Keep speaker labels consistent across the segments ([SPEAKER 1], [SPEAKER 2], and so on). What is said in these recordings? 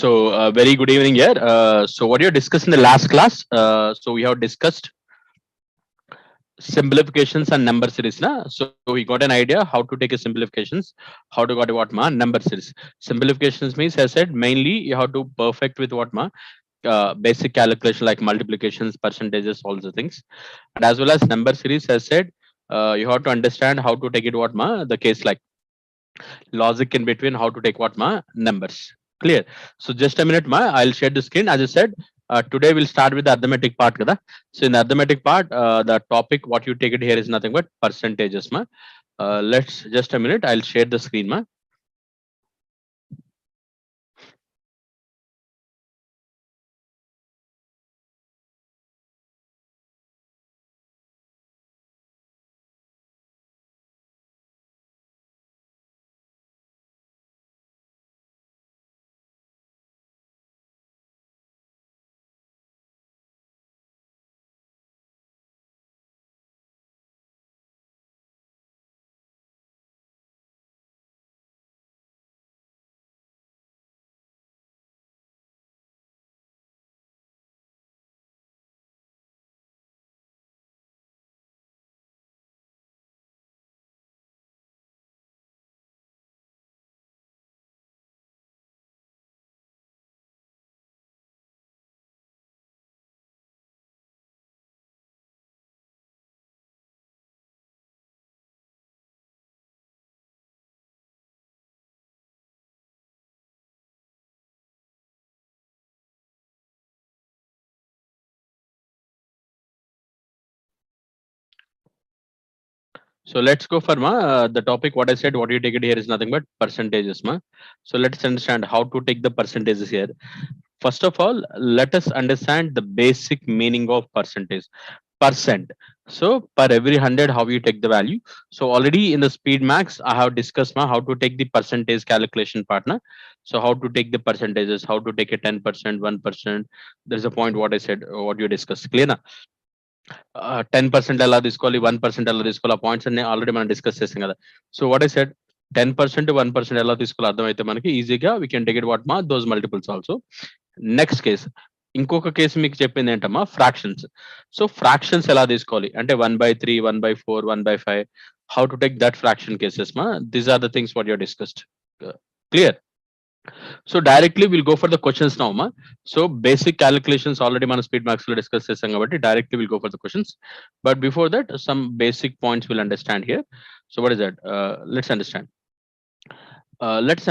[SPEAKER 1] So, very good evening here. So, what you discussed in the last class? So, we have discussed simplifications and number series. Na? So, we got an idea how to take a simplifications, how to got what ma number series. Simplifications means, as I said, mainly you have to perfect with what ma basic calculation like multiplications, percentages, all the things, and as well as number series. As said, you have to understand how to take it what ma the case like logic in between how to take what ma numbers. Clear? So just a minute ma, I'll share the screen. As I said, today we'll start with the arithmetic part kada. So in the arithmetic part, the topic what you take it here is nothing but percentages ma. Let's just a minute, I'll share the screen ma. So let's go for the topic. What I said, what you take it here is nothing but percentages ma. So let's understand how to take the percentages here. First of all, let us understand the basic meaning of percentage. Percent. So per every 100, how you take the value. So already in the speed max, I have discussed how to take the percentage calculation partner. So how to take the percentages, how to take a 10%, 1%. There's a point what I said, what you discussed. Clear na? 10% ఎలా తీసుకోవాలి 1% ఎలా తీసుకోవాలి ఆ points అన్ని already మనం discuss చేసాం కదా so what I said 10% 1% ఎలా తీసుకోవాలి అర్థమైతే మనకి ఈజీగా we can take it what మా those multiples also next case ఇంకొక కేసు మీకు చెప్పింది ఏంటమ్మా ఫ్రాక్షన్స్ సో ఫ్రాక్షన్స్ ఎలా తీసుకోవాలి అంటే 1/3 1/4 1/5 how to take that fraction cases మా these are the things what you discussed clear so directly we'll go for the questions now ma so basic calculations already మన speed max లో discuss చేసాం కాబట్టి directly we'll go for the questions but before that some basic points we'll understand here so what is that let's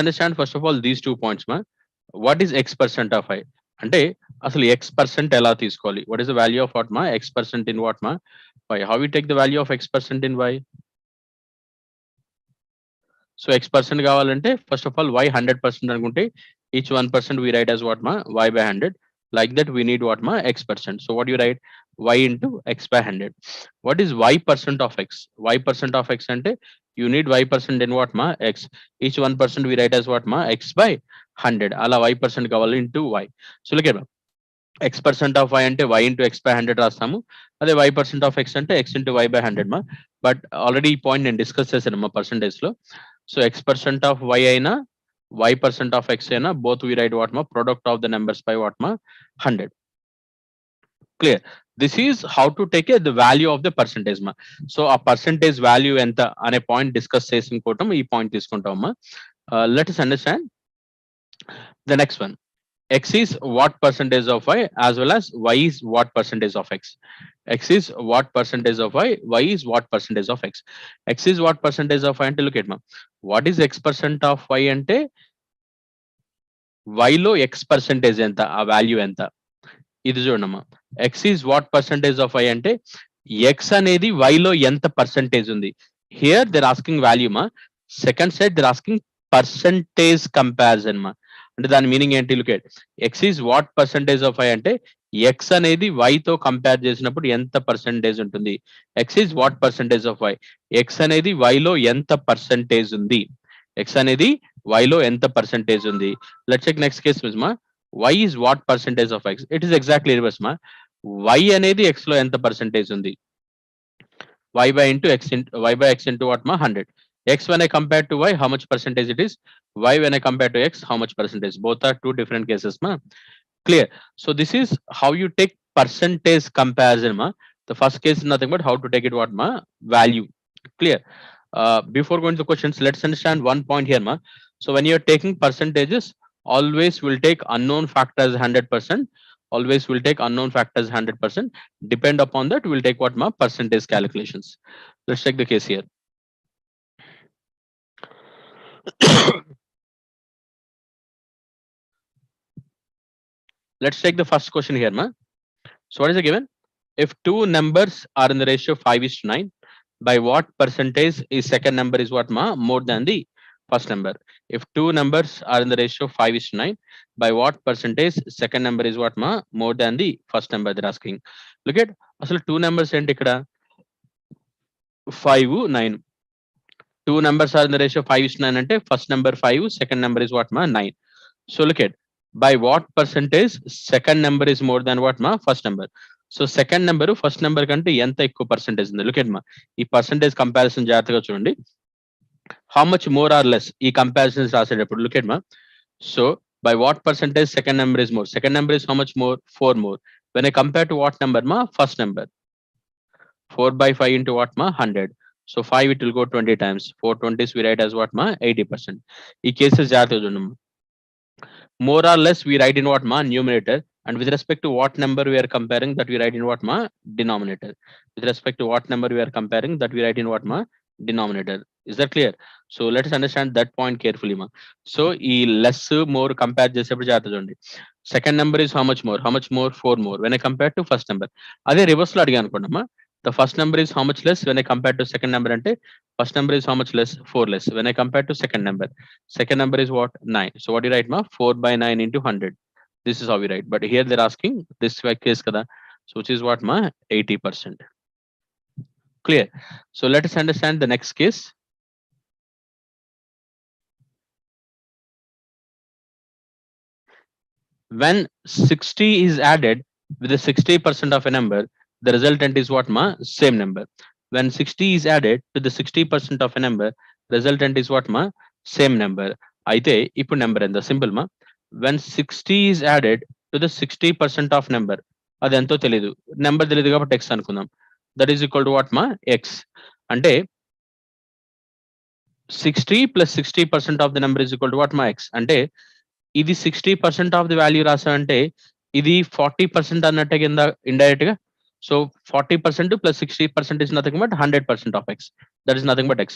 [SPEAKER 1] understand first of all these 2 points ma what is x percent of I అంటే అసలు x percent ఎలా తీసుకోవాలి what is the value of what ma x percent in what ma y how we take the value of x percent in y so x% కావాలంటే first of all y 100% అనుకుంటే each 1% we write as what ma y by 100 like that we need what ma x%. So what you write y into x by 100. What is y percent of x? Y percent of x ante you need y percent in what ma x. Each 1% we write as what ma x by 100. Ala y percent కావాలి into y. So look at x percent of y ante y into x by 100 రాస్తాము అదే y percent of x ante x into y by 100 ma but already ఈ point నేను discuss చేశాను మా percentage లో so x% of y అయినా y% of x అయినా both we write what ma product of the numbers by what ma 100. Clear? This is how to take the value of the percentage ma. So a percentage value enta అనే point discuss చేసిన కోటం ఈ point తీసుకుంటాం మా let us understand the next one. X is what percentage of y as well as y is what percentage of x. X is what percentage of y is what percentage of x. X is what percentage of y ante look at ma. What is x% of y ante y లో x percentage ఎంత ఆ value ఎంత ఇది చూడమ్మా x is what percentage of y అంటే x అనేది y లో ఎంత పర్సంటేజ్ ఉంది హియర్ దేర్ ఆస్కింగ్ వాల్యూ మా second side they're asking percentage comparison మా అంటే దాని మీనింగ్ ఏంటి look at x is what percentage of y అంటే x అనేది y తో కంపేర్ చేసినప్పుడు ఎంత పర్సంటేజ్ ఉంటుంది x is what percentage of y x అనేది y లో ఎంత పర్సంటేజ్ ఉంది x అనేది y లో ఎంత పర్సంటేజ్ ఉంది లెట్స్ చెక్ నెక్స్ట్ కేస్ మా y is what percentage of x it is exactly reverse మా y అనేది x లో ఎంత పర్సంటేజ్ ఉంది y by x into what ma 100 X when I compare to Y, how much percentage it is? Y when I compare to X, how much percentage? Both are two different cases, ma. Clear. So this is how you take percentage comparison, ma. The first case is nothing but how to take it what, ma? Value. Clear. Before going to questions, let's understand one point here, ma. So when you're taking percentages, always will take unknown factors 100%. Always will take unknown factors 100%. Depend upon that, we'll take what, ma? Percentage calculations. Let's check the case here. Let's take the first question here, ma. So what is the given? If two numbers are in the ratio 5:9, by what percentage is second number is what, ma? More than the first number. If two numbers are in the ratio 5:9, by what percentage second number is what, ma? More than the first number they're asking. Look at అసలు two numbers ఏంటి ఇక్కడ 5 9. Two numbers are in the ratio 5:9 అంటే first number 5, second number is what, ma? 9. So look at by what percentage second number is more than what, ma? First number. So second number first number కంటే ఎంత ఎక్కువ percentage ఉంది look at మా ఈ percentage comparison జాగ్రత్తగా చూడండి how much more or less ఈ comparisons రాసేటప్పుడు లుక్ ఎట్ మా so by what percentage second number is more? Second number is how much more? 4 more. When I compare to what number, ma? First number. 4 by 5 into what, ma? 100. So 5 it will go 20 times. 4 20s we write as what, ma? 80%. ఈ cases జాగ్రత్తగా చూడండి more or less we write in what, ma? Numerator. And with respect to what number we are comparing, that we write in what, ma? Denominator. With respect to what number we are comparing, that we write in what, ma? Denominator. Is that clear? So let us understand that point carefully, ma. So e less more compare చేసేప్పుడు జాగ్రత్త చూడండి second number is how much more? How much more? 4 more when I compare to first number. అదే reverse లో అడిగాను అనుకోండి the first number is how much less when I compare to second number ante first number is how much less? 4 less when I compare to second number. Second number is what? 9. So what do you write, ma? 4 by 9 into 100. This is how we write. But here they're asking this case kada. So which is what, ma? 80%. Clear. So let us understand the next case. When 60 is added with the 60% of a number, the resultant is what, ma? Same number. When 60 is added to the 60% of a number, resultant is what, ma? Same number. అయితే ఇప్పుడు number ఎంత simple మా when 60 is added to the 60% of number అది ఎంతో తెలియదు number తెలియదు కాబట్టి x అనుకుందాం that is equal to what మా x అంటే 60 plus 60% of the number is equal to what, మా x అంటే ఇది 60% ఆఫ్ ది వాల్యూ రాసా అంటే ఇది 40% అన్నట్టే కింద ఇండైరెక్ట్ గా so 40% plus 60% is nothing but 100% of x. That is nothing but x.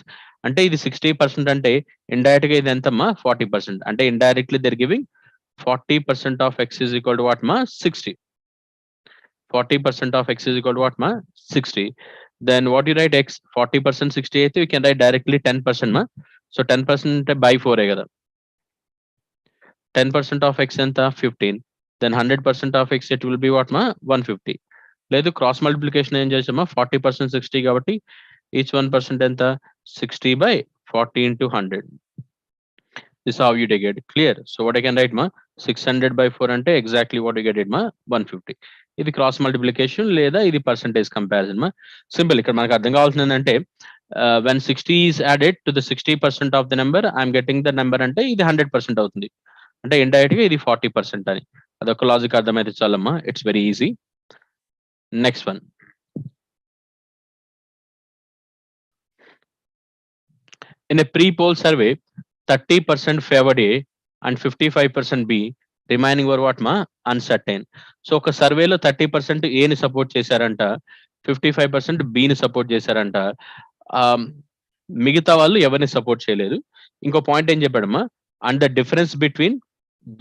[SPEAKER 1] అంటే ఇది 60% అంటే ఇండైరెక్ట్ గా ఇది ఎంతమ్మా 40% అంటే indirectly they're giving 40% of x is equal to what, ma? 60. 40% of x is equal to what, ma? 60. Then what you write x 40% 60 అయితే we can write directly 10%, ma. So 10% by 4 ఏ కదా 10% of x ఎంత 15. Then 100% of x it will be what, ma? 150. లేదు cross multiplication ఏం చేసామా 40% 60 కాబట్టి each 1% ఎంత 60 by 40 into 100. This is how you take it. Clear? So what I can write, ma? 600 by 4 అంటే exactly what you get it, ma? 150. ఇది cross multiplication లేదా ఇది percentage comparison మా సింపుల్ ఇక్కడ మనకు అర్థం కావాల్సింది ఏంటంటే when 60 is added to the 60% of the number I'm getting the number అంటే ఇది 100% అవుతుంది అంటే ఇండైరెక్ట్ గా ఇది 40% అని అదొక లాజిక్ అర్థమైతే చాలమ్మా it's very easy next one in a pre-poll survey 30% favored A and 55% B remaining were what మా అన్సర్టైన్ సో ఒక సర్వేలో 30% ఏని సపోర్ట్ చేశారంట 55% బిని సపోర్ట్ చేశారంట మిగతా వాళ్ళు ఎవరిని సపోర్ట్ చేయలేదు ఇంకో పాయింట్ ఏం చెప్పాడమ్మా and the difference between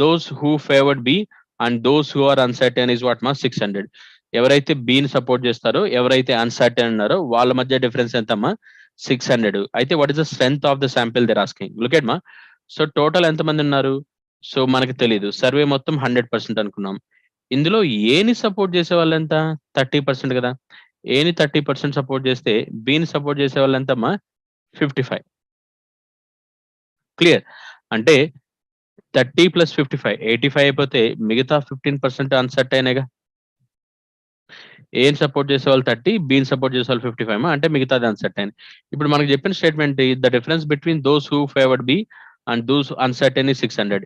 [SPEAKER 1] those who favoured B and those who are uncertain is what మా 600 ఎవరైతే బిని సపోర్ట్ చేస్తారో ఎవరైతే అన్సర్టైన్ ఉన్నారో వాళ్ళ మధ్య డిఫరెన్స్ ఎంతమ్మా 600 అయితే what is the strength of the sample they're asking look at మా సో టోటల్ ఎంతమంది ఉన్నారు సో మనకి తెలియదు సర్వే మొత్తం 100% అనుకున్నాం ఇందులో ఏని సపోర్ట్ చేసే వాళ్ళు ఎంత 30% కదా ఏని 30% సపోర్ట్ చేస్తే బిని సపోర్ట్ చేసే వాళ్ళు ఎంతమ్మా 55 క్లియర్ అంటే 30 plus 55 85 అయిపోతే మిగతా 15% అన్సర్టైనేగా ఏని సపోర్ట్ చేసే వాళ్ళు 30, బిని సపోర్ట్ చేసే వాళ్ళు 55 అంటే మిగతాది అన్సర్టైన్. ఇప్పుడు మనకు చెప్పిన statement the difference between those who favoured B and those uncertain is 600.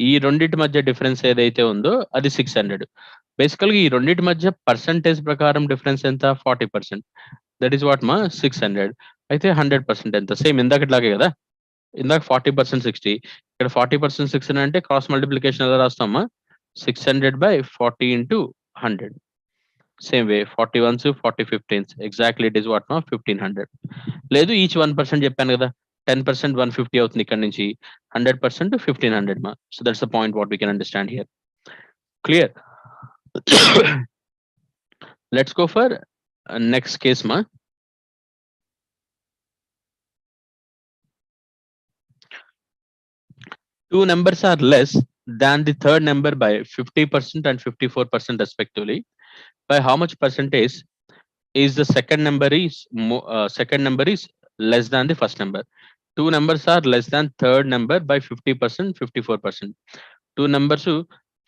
[SPEAKER 1] ఈ రెండింటి మధ్య డిఫరెన్స్ ఏదైతే ఉందో అది 600. బేసికల్ గా ఈ రెండింటి మధ్య పర్సంటేజ్ ప్రకారం డిఫరెన్స్ ఎంత? 40%. దట్ ఈస్ వాట్ మా 600. అయితే 100% ఎంత? సేమ్ ఇందాకట్లాగే కదా, ఇందాక 40% 60, ఇక్కడ 40% 600 అంటే క్రాస్ మల్టిప్లికేషన్ ఎలా రాస్తామా? 600/40 into 100. Same way 40 ones 40 15s, exactly it is what మా 1500. లేదు ఈచ్ 1% చెప్పాను కదా, 10% 150 అవుతుంది ఇక్కడ నుంచి, 100% 1500 మా. So that's the point what we can understand here. Clear? Let's go for next case మా. Two numbers are less than the third number by 50% and 54% respectively. By how much percentage is the second number is less than the first number? Two numbers are less than third number by 50%, 54%. Two numbers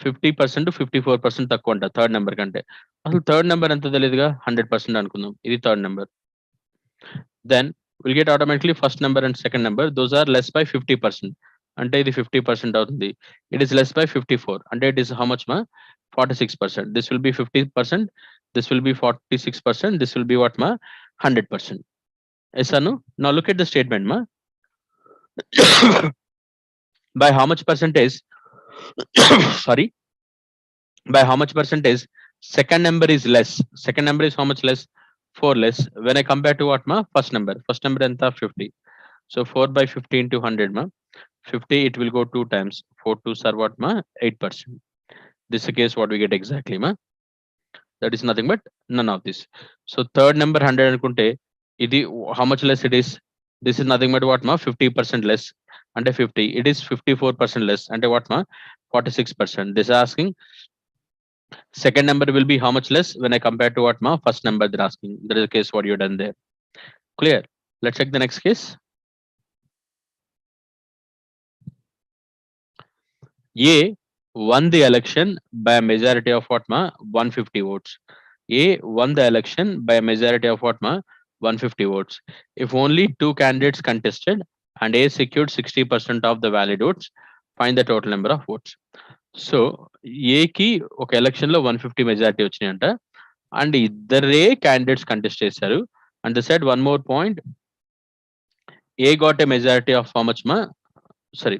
[SPEAKER 1] 50% 54% తక్కువ అంట third number కంటే. అసలు third number ఎంత తెలియదుగా, 100% అనుకుందాం, ఇది third number. Then will get automatically first number and second number those are less by 50%. అంటే ఇది 50% అవుతుంది. ఇట్ ఈస్ లెస్ బై 54 అంటే ఇట్ ఈస్ హౌ మచ్ మా? 46%. This will be 50%, this will be 46%, this will be what మా? 100%. Yes Anu. Now look at the statement మా. by how much percentage sorry, by how much percentage second number is less? Second number is how much less? 4 less when I compare to what ma? First number enta 50. So 4 by 50 into 100 ma, 50 it will go 2 times, 4 2s are what ma? 8%. This is the case what we get exactly ma. That is nothing but none of this. So third number 100 అనుకుంటే ఇది how much less it is? This is nothing but what ma? 50% less. అంటే 50, it is 54% less అంటే what ma? 46%. This is asking second number will be how much less when I compare to what ma? First number they're asking. That is the case what you done there. Clear? Let's check the next case. A won the election by a majority of what ma? 150 votes. A won the election by a majority of what ma? 150 votes. If only two candidates contested and A secured 60% of the valid votes, find the total number of votes. So ఏకి ఒక election లో 150 majority వచ్చినాయంట, and ఇద్దరే candidates contest చేశారు. And the said one more point, A got a majority of how much మా? Sorry,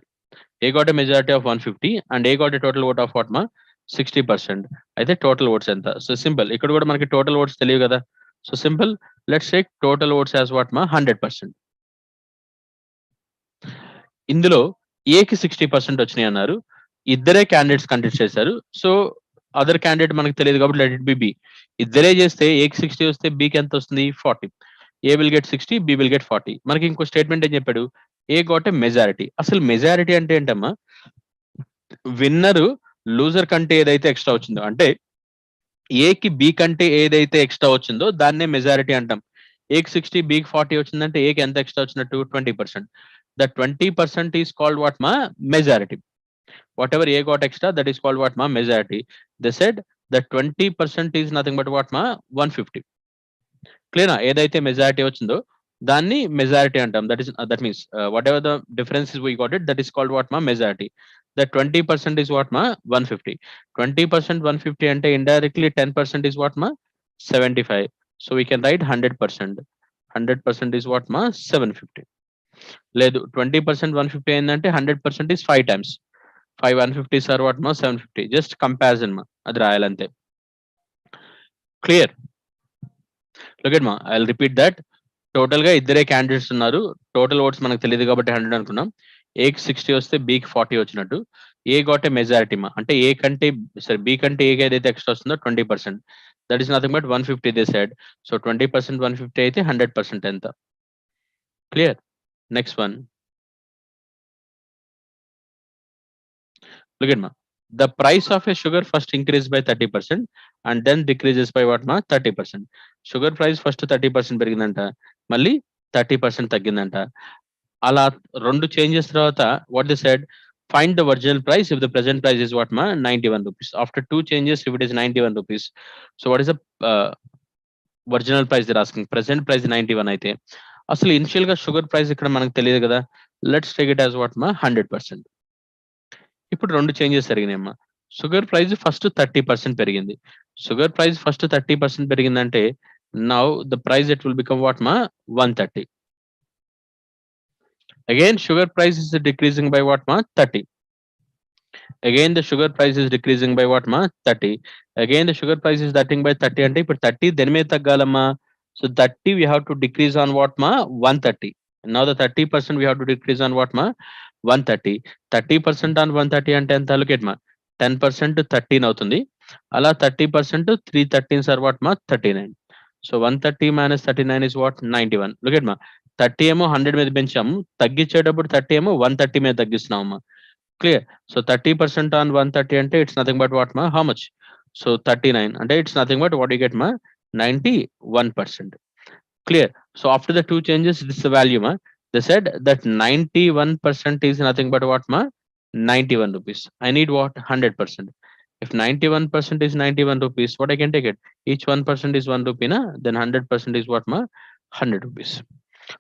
[SPEAKER 1] A got a majority of 150 and A got a total vote of what మా? 60%. అయితే total votes ఎంత? So simple, ఇక్కడ కూడా మనకి total votes తెలియదు కదా. So simple, let's take total votes as what మా? 100%. ఇందులో ఏకి 60% వచ్చినాయి అన్నారు, ఇద్దరే క్యాండిడేట్స్ కంటెస్ట్ చేశారు. సో అదర్ క్యాండిడేట్ మనకు తెలియదు కాబట్టి లెట్ ఇట్ బి బి. ఇద్దరే చేస్తే ఏకి 60 వస్తే బికి ఎంత వస్తుంది? 40. A will get 60, B will get 40. మనకి ఇంకో స్టేట్మెంట్ ఏం చెప్పాడు? A got a majority. అసలు మెజారిటీ అంటే ఏంటమ్మా? విన్నర్ లూజర్ కంటే ఏదైతే ఎక్స్ట్రా వచ్చిందో, అంటే ఏకి బి కంటే ఏదైతే ఎక్స్ట్రా వచ్చిందో దాన్నే మెజారిటీ అంటాం. ఏకి 60, బికి 40 వచ్చిందంటే ఏకి ఎంత ఎక్స్ట్రా వచ్చినట్టు? 20%. The 20% is called what ma? Majority. Whatever A got extra, that is called what ma? Majority. They said the 20% is nothing but what ma? 150. Clear na? ఏదైతే మెజారిటీ వచ్చిందో దాన్ని మెజారిటీ అంటాం. That means whatever the differences we got it, that is called what ma? Majority. The 20% is what ma? 150. 20% 150 అంటే indirectly 10% is what ma? 75. So we can write 100%. 100% is what ma? 750. లేదు 20% 150 ఏంటంటే 100% is 5 times. 5 150 sir what మా? 750. Just comparison మా, అది రాయాలంతే. Clear? Look at మా, I will repeat that. Total గా ఇద్దరే candidates ఉన్నారు, టోటల్ ఓట్స్ మనకు తెలియదు కాబట్టి 100 అనుకున్నాం. ఏకి 60 వస్తే బికి 40 వచ్చినట్టు. ఏ గాట్ ఏ మెజారిటీ మా, అంటే ఏ కంటే సరే బి కంటే ఏకి ఏదైతే ఎక్స్ట్రా వస్తుందో 20%. That is nothing but 150 they said. So 20% 150 అయితే 100% ఎంత? Clear? Next one. Look at ma. The price of a sugar first increased by 30% and then decreases by what ma? 30%. Sugar price first 30% పెరిగిందంట, మళ్ళీ 30% తగ్గిందంట. అలా రెండు changes తర్వాత what they said, find the original price if the present price is what ma 91 rupees. After two changes, if it is 91 rupees, so what is the original price they're asking? Present price 91 అయితే అసలు initial గా sugar price ఇక్కడ మనకు తెలియదు కదా. Let's take it as what మా 100%. ఇప్పుడు రెండు చేంజెస్ జరిగినాయమ్మా. షుగర్ ప్రైస్ ఫస్ట్ 30% పెరిగింది. షుగర్ ప్రైస్ ఫస్ట్ 30% పెరిగిందంటే now the price it will become what మా 130. Again sugar price is decreasing by what మా 30. Again the sugar price is decreasing by what ma 30. Again the sugar price is decreasing by 30 అంటే ఇప్పుడు 30 దేని మీద తగ్గాలమ్మా. So 30 we have to decrease on what ma 130. Now the 30% we have to decrease on what ma 130. 30% on 130 అంటే ఎంత? Look at ma 10% 13 అవుతుంది. అలా 30% 3 13s are what ma 39. So 130 minus 39 is what 91. Look at ma 30 ఏమో 100 మీద పెంచాము, తగ్గించేటప్పుడు 30 ఏమో 130 మీద తగ్గిస్తున్నామమ్మా. Clear. So 30% on 130 ante it's nothing but what ma how much? So 39 ante it's nothing but what you get ma 91%. Clear. So after the two changes, this is the value ma. They said that 91% is nothing but what ma 91 rupees. I need what 100%. If 91% is 91 rupees, what I can take it? Each 1% is 1 rupee na, then 100% is what ma 100 rupees.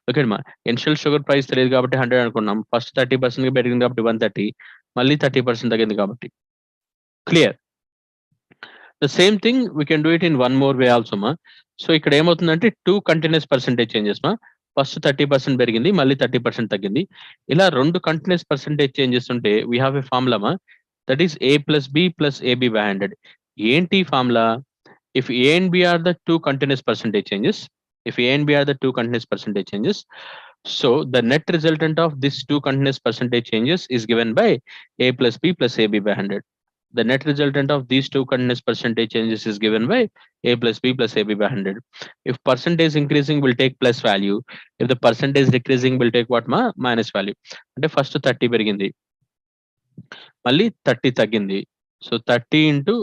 [SPEAKER 1] Okay అమ్మా. Initial sugar price తెలియదు కాబట్టి 100 అనుకున్నాం. First 30% పెరిగింది కాబట్టి 130, మళ్ళీ 30% తగ్గింది కాబట్టి. Clear. The same thing we can do it in one more way also మా. సో ఇక్కడ ఏమవుతుందంటే టూ కంటిన్యూస్ పర్సెంటేజ్ చేంజెస్ మా. ఫస్ట్ 30% పెరిగింది, మళ్ళీ 30% తగ్గింది. ఇలా రెండు కంటిన్యూస్ పర్సెంటేజ్ చేంజెస్ ఉంటే వీ హ్యావ్ ఎ ఫార్ములా మా, that is A plus B plus AB by 100. ఏంటి formula? If A and B are the two continuous percentage changes, if A and B are the two continuous percentage changes, so the net resultant of these two continuous percentage changes is given by A plus B plus AB by 100. The net resultant of these two continuous percentage changes is given by A plus B plus AB by 100. If percentage increasing will take plus value, if the percentage decreasing will take what ma minus value. అంటే first 30 పెరిగింది, మళ్ళీ 30 తగ్గింది. So 30 into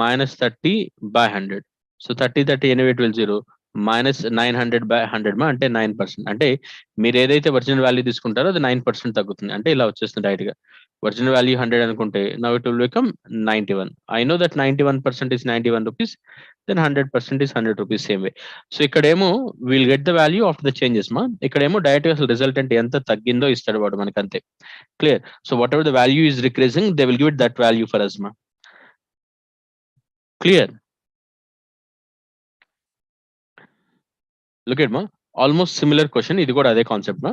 [SPEAKER 1] minus 30 by 100. So 30 anyway it will 0 minus 900 by 100 మా అంటే 9%. అంటే మీరు ఏదైతే original value తీసుకుంటారో అది 9% తగ్గుతుంది. అంటే ఇలా వచ్చేస్తుంది డైరెక్ట్ గా. ఒరిజినల్ వాల్యూ 100 అనుకుంటే now it will become 91. I know that 91% is 91 rupees, then 100% is 100 rupees same way. So ఇక్కడేమో will get the value of the changes మా. ఇక్కడేమో డైరెక్ట్ గా అసలు రిజల్టెంట్ ఎంత తగ్గిందో ఇస్తాడు వాడు మనకి అంతే. Clear. So whatever the value is decreasing they will give it that value for us మా. Clear. Look at ma, almost similar question. ఇది కూడా అదే కాన్సెప్ట్ మా.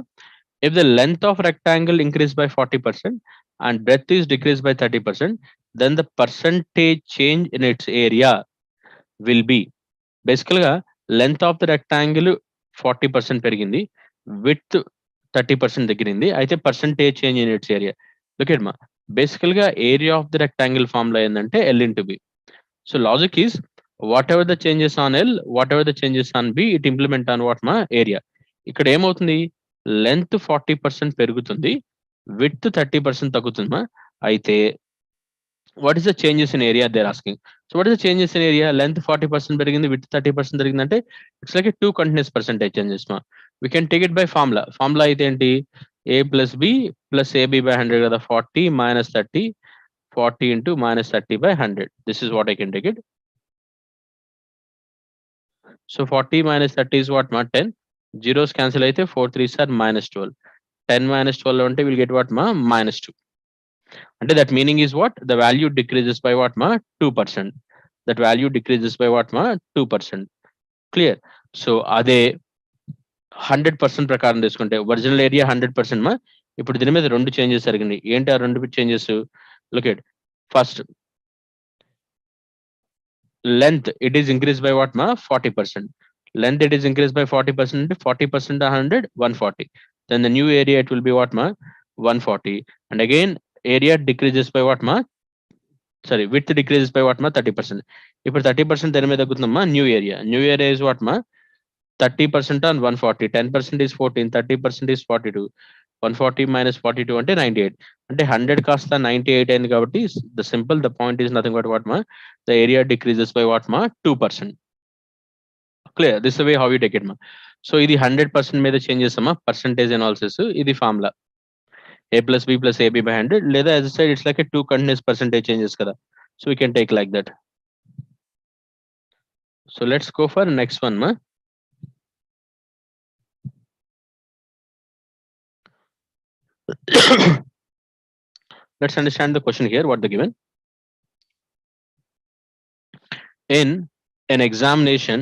[SPEAKER 1] If the length of rectangle increased by 40% and breadth is decreased by 30%, then the percentage change in its area will be. బేసికల్ గా length of the rectangle 40% పెరిగింది, width 30% తగ్గింది, అయితే percentage change in its area. Look at మా, బేసికల్ గా area of the rectangle formula ఏంటంటే L into B. So logic is whatever the changes on L, whatever the changes on B, it implement on what ma area. ఇక్కడ ఏమవుతుంది, length 40% పెరుగుతుంది, with 30% తగ్గుతుంది మా. అయితే what is the changes in area they're asking. So what is the changes in area? Length 40% పెరిగింది, width 30% పెరిగింది అంటే it's like two continuous percentage changes మా. We can take it by formula. Formula అయితే ఏంటి? A plus B plus AB by 100 కదా, 40 minus 30, 40 into minus 30 by 100. This is what I can take it. So 40 minus 30 is what ma 10. Zeros cancel అయితే 4 3s are minus 12. 10 minus 12 అంటే we'll get what ma minus 2. అంటే that meaning is what? The value decreases by what ma 2%. That value decreases by what ma 2%. Clear. So అదే 100% ప్రకారం తీసుకుంటే original area 100% మా. ఇప్పుడు దీని మీద రెండు చేంజెస్ జరిగినాయి. ఏంటి ఆ రెండు changes? Look at first length, it is increased by what ma 40%. Length it is increased by 40%, 40% 100 140. Then the new area it will be what ma 140. And again area decreases by what ma, sorry, width decreases by what ma 30%. ఇప్పుడు 30% దేని మీద తగ్గుతుందమ్మా? New area. New area is what ma 30% on 140. 10% is 14, 30% is 42. 140 minus 42 అంటే 98. అంటే 100 కాస్త 98 అయింది కాబట్టి the simple the point is nothing but what మా the area decreases by what మా 2%. Clear. This way how you take it మా. So ఇది 100% మీద చేంజ్ చేస్తామా పర్సంటేజ్ అనాలిసిస్, ఇది formula. A plus B plus AB by 100. లేదా as I said, it's like a two continuous percentage changes kada. So we can take like that. So let's go for next one, ma. Let's understand the question here, what they given. In an examination,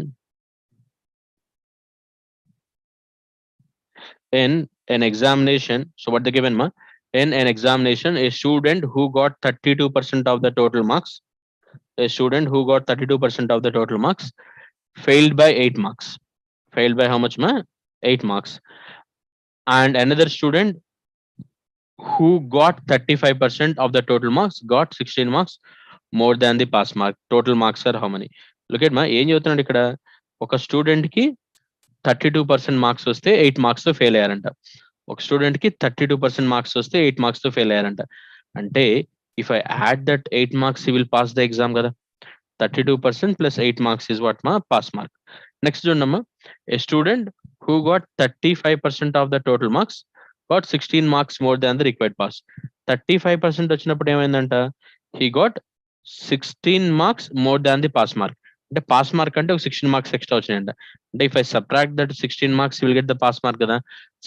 [SPEAKER 1] so what they given, ma? In an examination, a student who got 32% of the total marks, of the total marks failed by 8 marks. Failed by how much, ma? 8 marks. And another student who got 35% of the total marks got 16 marks more than the pass mark. Total marks are how many? Look at మా ఏం చెబుతున్నాడు ఇక్కడ, ఒక student కి 32% marks వస్తే 8 marks తో fail అయ్యారంట. ఒక student కి 32% మార్క్స్ వస్తే 8 మార్క్స్ తో ఫెయిల్ అయ్యారంట. అంటే if I add that 8 marks he will pass the exam కదా. 32% plus 8 marks is what ma pass mark. Next చూడమ్మా, a student who got 35% of the total marks got 16 marks more than the required pass. 35% వచ్చినప్పుడు ఏమైందంట, he got 16 marks more than the pass mark. అంటే pass mark అంటే ఒక 16 marks extra వచ్చినాయంట. అంటే if I subtract that 16 marks will get the pass mark కదా.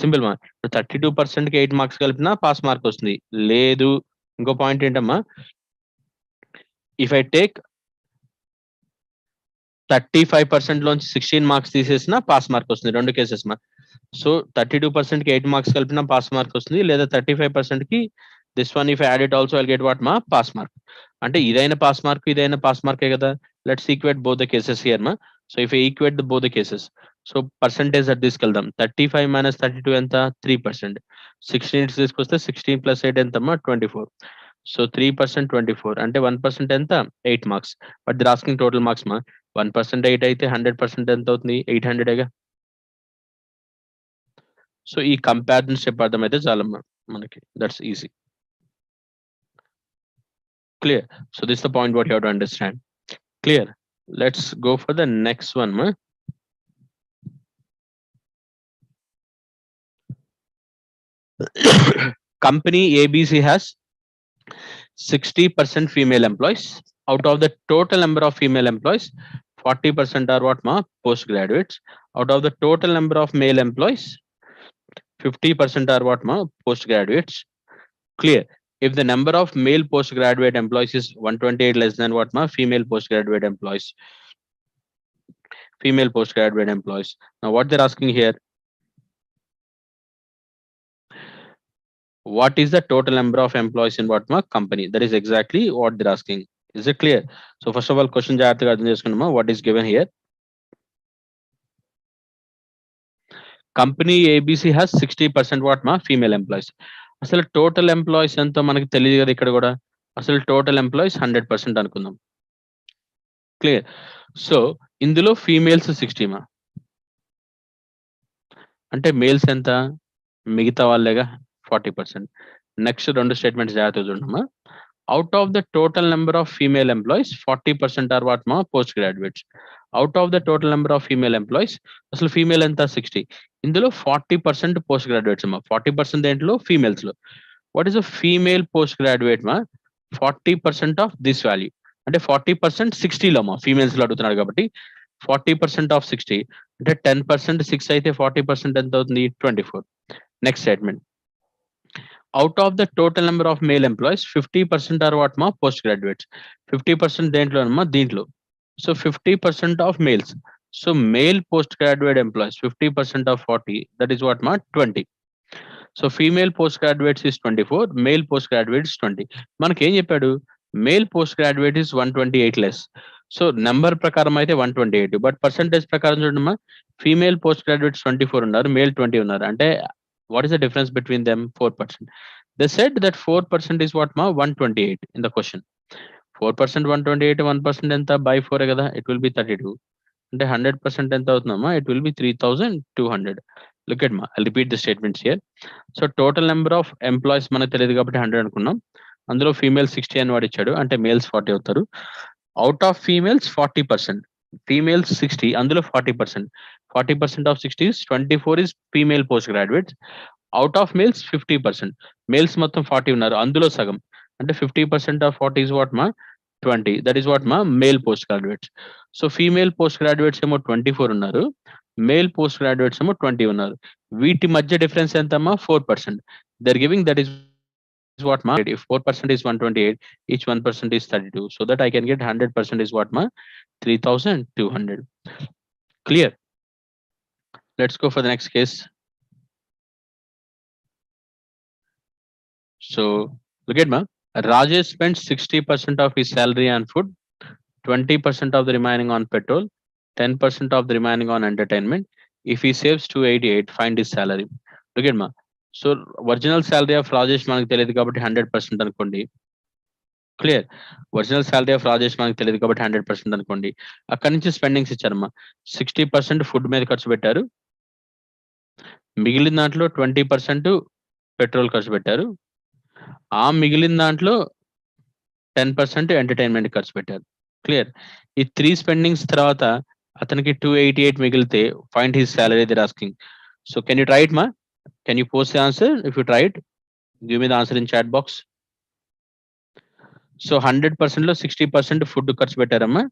[SPEAKER 1] Simple మా, 32% కి 8 marks కలిపినా pass mark వస్తుంది. లేదు, ఇంకో పాయింట్ ఏంటమ్మా, ఇఫ్ ఐ టేక్ 35% లోంచి 16 మార్క్స్ తీసేసిన పాస్ మార్క్ వస్తుంది. రెండు కేసెస్ మా. సో 32% కి 8 మార్క్స్ కలిపిన పాస్ మార్క్ వస్తుంది, లేదా 35% కి this one if add it also I'll get what మా పాస్ మార్క్. అంటే ఇదైనా పాస్ మార్క్, ఇదైనా పాస్ మార్కే కదా. Let's equate both the cases here మా. So if equate the both the cases, so percentage అది తీసుకెళ్దాం. 35 మైనస్ 32 ఎంత, 3%. 16 తీసుకొస్తే 16 ప్లస్ 8 ఎంతమ్మా, 24. సో 3% 24 అంటే 1% ఎంత, 8 marks. But the asking total marks మా. 1% 8 అయితే 100% ఎంత అవుతుంది, 800గా. సో ఈ కంపారిజన్ స్టెప్ అర్థమైతే చాలమ్మా మనకి, that's easy, clear. So this the point what you have to understand, clear. Let's go for the next one మా. Company ABC has 60% female employees. Out of the total number of female employees, 40% are what ma, postgraduates. Out of the total number of male employees, 50% are what ma, postgraduates. Clear. If the number of male postgraduate employees is 128 less than what ma, female postgraduate employees. Now what they're asking here, what is the total number of employees in what ma company? That is exactly what they're asking. Is it clear? So first of all, question జాగ్రత్తగా అర్థం చేసుకున్నామా. What is given here? Company ABC has 60% what మా female employees. అసలు total employees ఎంతో మనకి తెలియదు కదా ఇక్కడ కూడా. అసలు టోటల్ ఎంప్లాయీస్ 100% అనుకుందాం. క్లియర్. సో ఇందులో ఫీమేల్స్ 60 మా, అంటే మేల్స్ ఎంత, మిగతా వాళ్ళేగా 40%. నెక్స్ట్ రెండు స్టేట్మెంట్స్ జాగ్రత్తగా చూడమ్మా. Out of the total number of female employees 40% are what మా post graduates. Out of the total number of female employees, అసలు ఫీమేల్ ఎంత 60, ఇందులో 40% పోస్ట్ గ్రాడ్యుయేట్స్ అమ్మా. 40% దేంట్లో, ఫీమేల్స్ లో. What is a female post graduate మా, 40% ఆఫ్ దిస్ వాల్యూ. అంటే 40% 60లో అమ్మా, ఫీమేల్స్ లో అడుగుతున్నాడు కాబట్టి 40% ఆఫ్ 60 అంటే 10% 6 అయితే 40% ఎంత అవుతుంది, 24. Next statement, out of the total number of male employees 50% are what ma post graduates. 50% దేంట్లో అమ్మా, దీంట్లో. So 50% of males, so male postgraduate employees 50% of 40, that is what ma 20. So female post graduates is 24, male post graduates 20. మనకి ఏం చెప్పాడు, male post graduate is 128 less. So number ప్రకారం అయితే 128, but percentage ప్రకారం చూడమ్మా, ఫీమేల్ పోస్ట్ గ్రాడ్యుయేట్స్ 24 ఉన్నారు, male 20 ఉన్నారు. అంటే what is the difference between them, 4%. They said that 4% is what ma 128 in the question. 4% 128, 1% ఎంత by 4 కదా, it will be 32. అంటే 100% ఎంత అవుతుందమ్మా, it will be 3200. Look at ma, I'll repeat the statements here. So total number of employees మనకు తెలియదు కాబట్టి 100 అనుకున్నాం. అందులో ఫీమేల్ 60 అని వాడు ఇచ్చాడు, అంటే మేల్స్ 40 అవుతారు. అవుట్ ఆఫ్ ఫీమేల్స్ 40%, ఫీమేల్స్ 60, అందులో 40%. 40% of 60 is 24 is female post graduates. Out of males 50%. Males మొత్తం 40 ఉన్నారు, అందులో సగం అంటే 50% ఆఫ్ వాట్ ఈస్ వాట్ మా 20, దట్ ఈస్ వాట్ మా male post graduates. So female post graduates ఏమో 24 ఉన్నారు, మేల్ పోస్ట్ గ్రాడ్యుయేట్స్ ఏమో 20 ఉన్నారు. వీటి మధ్య డిఫరెన్స్ ఎంతమ్మా 4%. They're giving that is what మా if 4% is 128, each 1% is 32, so that I can get 100% is what ma 3200. Clear? Let's go for the next case. So look at ma, Rajesh spends 60% of his salary on food, 20% of the remaining on petrol, 10% of the remaining on entertainment. If he saves 288, find his salary. Look at ma, so original salary of Rajesh మనకు తెలియదు కాబట్టి 100% అనుకోండి. Clear. Original salary of Rajesh మనకు తెలియదు కాబట్టి 100% అనుకోండి. అక్కడి నుంచి స్పెండింగ్స్ ఇచ్చారమ్మా. 60% ఫుడ్ మీద ఖర్చు పెట్టారు, మిగిలిన దాంట్లో 20% పెట్రోల్ ఖర్చు పెట్టారు, ఆ మిగిలిన దాంట్లో 10% ఎంటర్టైన్మెంట్ ఖర్చు పెట్టారు. క్లియర్. ఈ 3 స్పెండింగ్స్ తర్వాత అతనికి 288 మిగిలితే find his salary they asking. So can you try it మా? Can you post the answer? If you try it, give me the answer in chat box. So 100%లో 60% ఫుడ్ ఖర్చు పెట్టారమ్మా,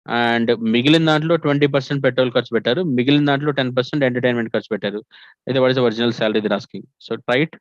[SPEAKER 1] అండ్ మిగిలిన దాంట్లో 20% పెట్రోల్ ఖర్చు పెట్టారు, మిగిలిన దాంట్లో 10% ఎంటర్టైన్మెంట్ ఖర్చు పెట్టారు. అయితే what is the original salary they asking. So try it.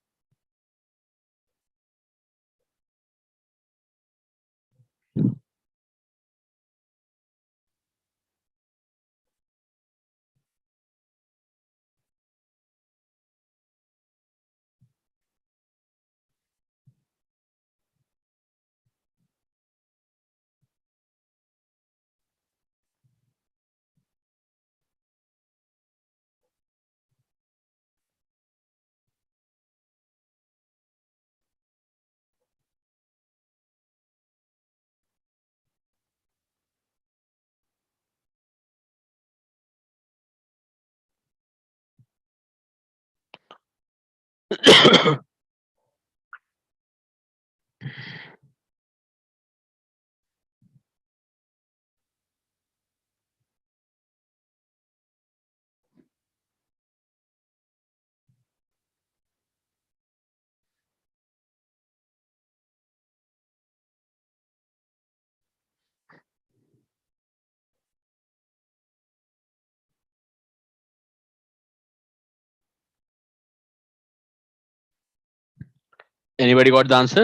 [SPEAKER 1] Anybody got the answer?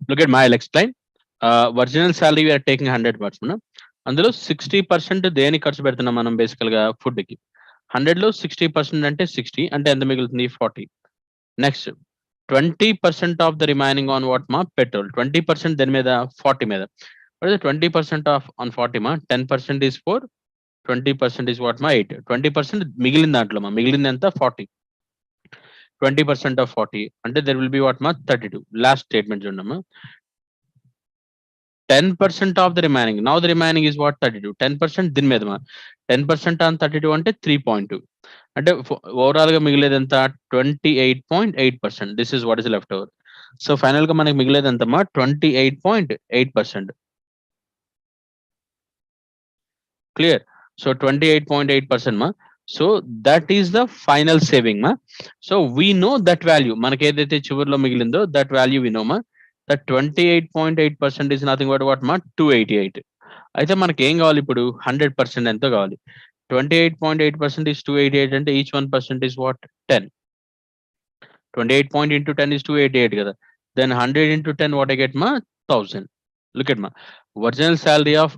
[SPEAKER 1] Look at my, I'll explain. Original salary we are taking 100%. అందులో 60% దేని ఖర్చు పెడుతున్నాం మనం బేసికల్ గా ఫుడ్ కి. 100లో 60% అంటే 60, అంటే ఎంత మిగులుతుంది 40. Next 20% of the remaining on what మా పెట్రోల్. 20% దేని మీద 40 మీద. 20% ఆఫ్ ఆన్ 40 మా 10% ఈస్ 4, 20% ఈస్ వాట్ మా 8. 20% మిగిలిన దాంట్లో మా మిగిలింది ఎంత 40. 20% ఆఫ్ 40 అంటే దెర్ విల్ బి వాట్ మా 32. లాస్ట్ స్టేట్మెంట్ చూడమ్మా. 10% of the remaining. Now the remaining is what 32. 10% దీని మీద మా 10% ఆన్ 32 అంటే 3.2. అంటే ఓవరాల్ గా మిగిలేదు ఎంత 28.8%. This is what is left over. So final గా మనకి మిగిలేదు ఎంతమ్మా 28.8%. క్లియర్. సో 28.8% మా. So that is the final saving మా. So we know that value, మనకి ఏదైతే చివరిలో మిగిలిందో దట్ వాల్యూ వి నో మా. That 28.8% is nothing but what మా 288. అయితే మనకి ఏం కావాలి ఇప్పుడు 100% ఎంతో కావాలి. 28.8% ఈస్ 288 అంటే each 1% is what 10. 28 point into 10 is 288 కదా. Then 100 into 10 what I get ma 1000. Look at ma, original salary of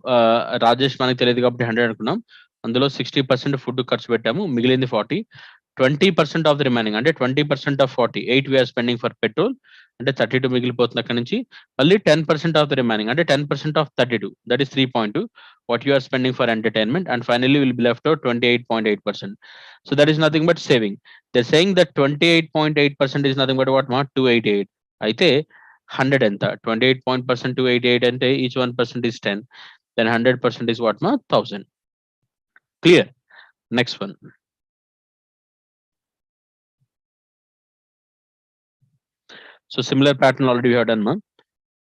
[SPEAKER 1] Rajesh మనకి తెలియదు కాబట్టి 100 అనుకున్నాం, అందులో 60% ఫుడ్ ఖర్చు పెట్టాము, మిగిలింది 40. 20% ఆఫ్ ద రిమైనింగ్ అంటే 20% of 40, 8 we are spending for petrol అంటే 32 మిగిలిపోతుంది అక్కడ నుంచి. మళ్ళీ 10% ఆఫ్ ద రిమైనింగ్ అంటే 10% of 32, that is 3.2 what you are spending for entertainment, and finally will be left out 28.8%. So that is nothing but saving. They're saying that 28.8% is nothing but what ma 288. అయితే 100 ఎంత 28% 288 అంటే each 1% is 10. Then 100% is what ma 1000. Clear? Next one. So similar pattern already we have done ma.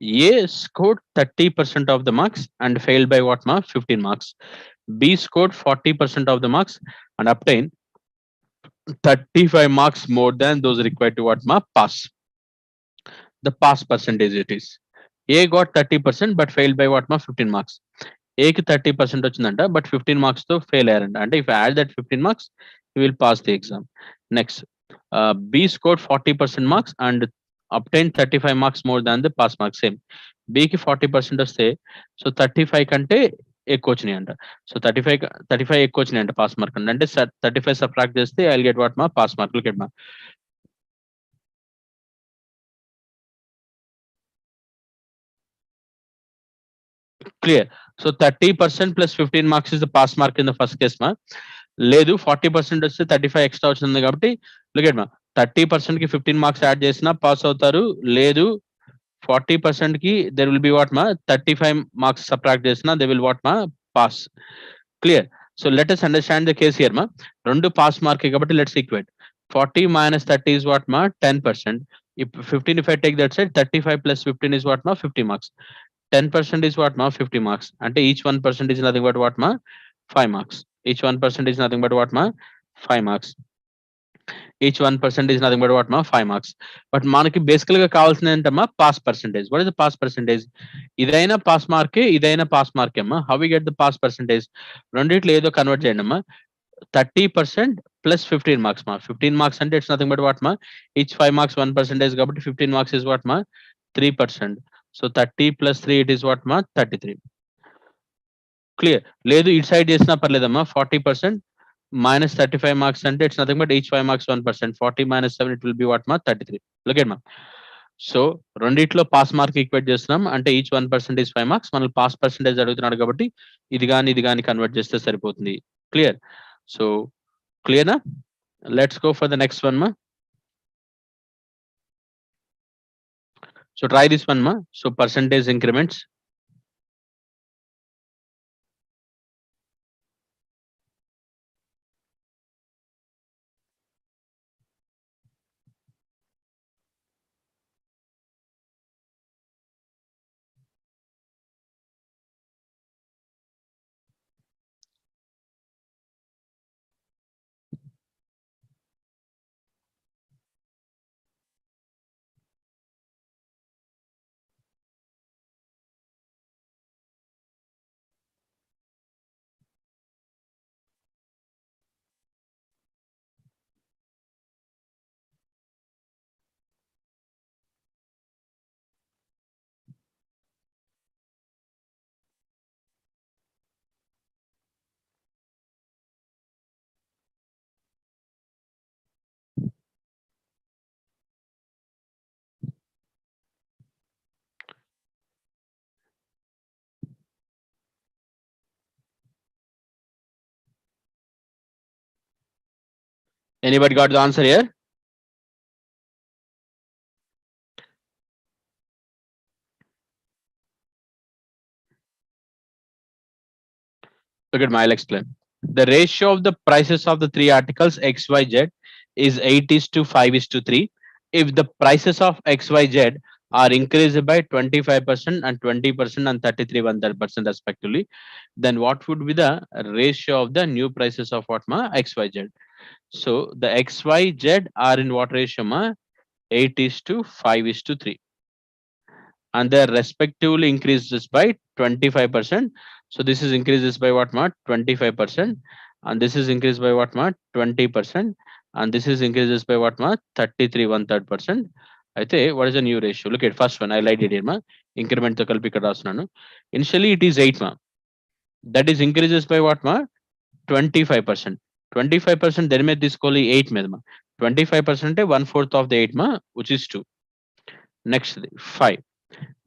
[SPEAKER 1] A scored 30% of the marks and failed by what mark? 15 marks. B scored 40% of the marks and obtained 35 marks more than those required to what mark? Pass. The pass percentage it is. A got 30% but failed by what mark? 15 marks. Aకి 30% వచ్చిందంట but 15 marks తో fail అయ్యారంట అంటే if add that 15 marks you will pass the exam. Next B score 40% marks and obtain 35 marks more than the pass marks same. బికి 40% వస్తే so 35 కంటే ఎక్కువ వచ్చినాయి అంట. సో 35 ఎక్కువ వచ్చినాయి అంట పాస్ మార్క్ అంటే 35 సబ్ట్రాక్ట్ చేస్తే ఐ గెట్ వాట్ మా పాస్ మార్క్. లుక్ ఎట్ మా clear. So 30% plus 15 marks is the pass mark in the first case మా. లేదు 40% వస్తే 35 ఎక్స్ట్రా వచ్చింది కాబట్టి లుక్ ఎట్ మా 30% కి 15 మార్క్స్ యాడ్ చేసినా పాస్ అవుతారు. లేదు 40% కి దెర్ విల్ బి వాట్ మా 35 మార్క్స్ సబ్ట్రాక్ట్ చేసినా దే విల్ వాట్ మా pass. Clear. So let us understand the case here మా. రెండు పాస్ మార్క్ కాబట్టి let's equate 40 minus 30 is what ma 10%. If 15 if I take that side 35 plus 15 is what ma 50 marks. 10% is what ma 50 marks. And each 1% is nothing but what ma 5 marks. Each 1% is nothing but what ma 5 marks. Each 1% is nothing but what ma 5 marks. But మనకి బేసికల్ గా కావాల్సిన ఏంటమ్మా pass percentage. What is the pass percentage? ఇదైనా pass మార్కే ఇదైనా pass మార్కే అమ్మా. How we get the pass percentage? రెండిట్లో ఏదో కన్వర్ట్ చేయండి అమ్మా. 30% plus 15 marks ma. 15 marks and it's nothing but what ma? Each 5 marks 1% కాబట్టి 15 marks is what ma? 3%. So 30 plus 3 it is what ma? 33. Clear. లేదు ఇటు side చేసినా పర్లేదమ్మా. 40% minus 35 marks అంటే it's nothing but each 5 marks 1%. 40 minus 7 it will be what ma? 33. Look at ma. So రెండిట్లో pass mark equate చేస్తున్నాం అంటే each 1% is 5 marks. మనల్ని pass percentage అడుగుతున్నాడు కాబట్టి ఇది కానీ కన్వర్ట్ చేస్తే సరిపోతుంది. Clear. So clear na? Let's go for the next one ma. So try this one ma. So percentage increments. Anybody got the answer here? Look at my, I'll explain. The ratio of the prices of the three articles XYZ is 8:5:3. If the prices of XYZ are increased by 25% and 20% and 33.1% respectively, then what would be the ratio of the new prices of what ma XYZ? So the XYZ are in what ratio ma? 8:5:3. And they are respectively increases by 25%. So this is increases by what ma 25%, and this is increased by what ma 20%, and this is increases by what ma 33.1%. అయితే what is the new ratio? Look at first one, I lied it here ma. Increment తో కలిపి ఇక్కడ రాస్తున్నాను. Initially it is 8 ma. That is increases by what ma 25%. 25% దేని మీద తీసుకోవాలి 8 మీద మా. 25% అంటే 1/4 of the 8 ma, which is 2. Next 5.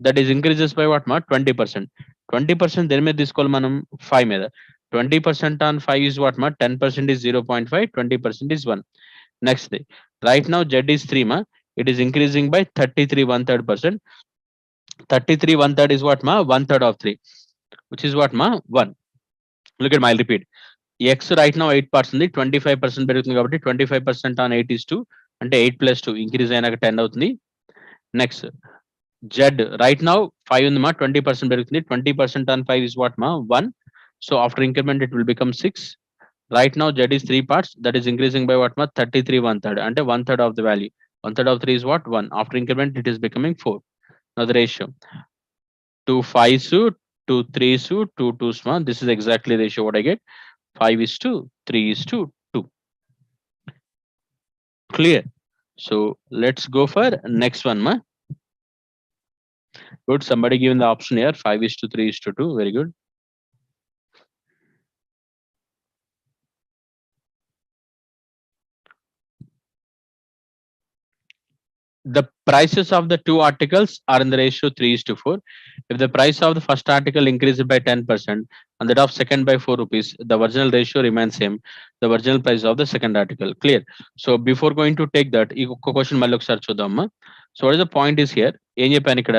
[SPEAKER 1] That is increases by what ma 20%. 20% దేని మీద తీసుకోవాలి మనం 5 మీద. 20% on 5 is what ma 10% is 0.5, 20% is 1. Next day. Right now Z is 3 ma. It is increasing by 33.1/3%. 33.1/3 is what ma 1/3 of 3, which is what ma 1. Look at my, I'll repeat. X right now 8 parts ఉంది, 25% పెరుగుతుంది కాబట్టి 25% on 8 is 2 అంటే 8 plus 2 increase అయినాక 10 అవుతుంది. Next Z right now 5 ఉంది ma, 20% పెరుగుతుంది. 20% on 5 is what ma? 1. So after increment it will become 6. Right now Z is 3 parts, that is increasing by what ma? 33 one third. అంటే 1/3 of the value. 1/3 of 3 is what? 1. After increment it is becoming 4. Now the ratio 2 5s, 2 3s, 2 2s ma. This is exactly the ratio what I get. 5 is to 3 is to 2. Clear? So let's go for next one ma. Good. Somebody given the option here. 5 is to 3 is to 2. Very good. The prices of the two articles are in the ratio 3 is to 4. If the price of the first article increases by 10% and that of second by 4 rupees, the original ratio remains same. The original price of the second article. Clear? So before going to take that, ఈ question మళ్ళీ ఒకసారి చూద్దామా. So what is the point is here? ఏం చెప్పాను ఇక్కడ?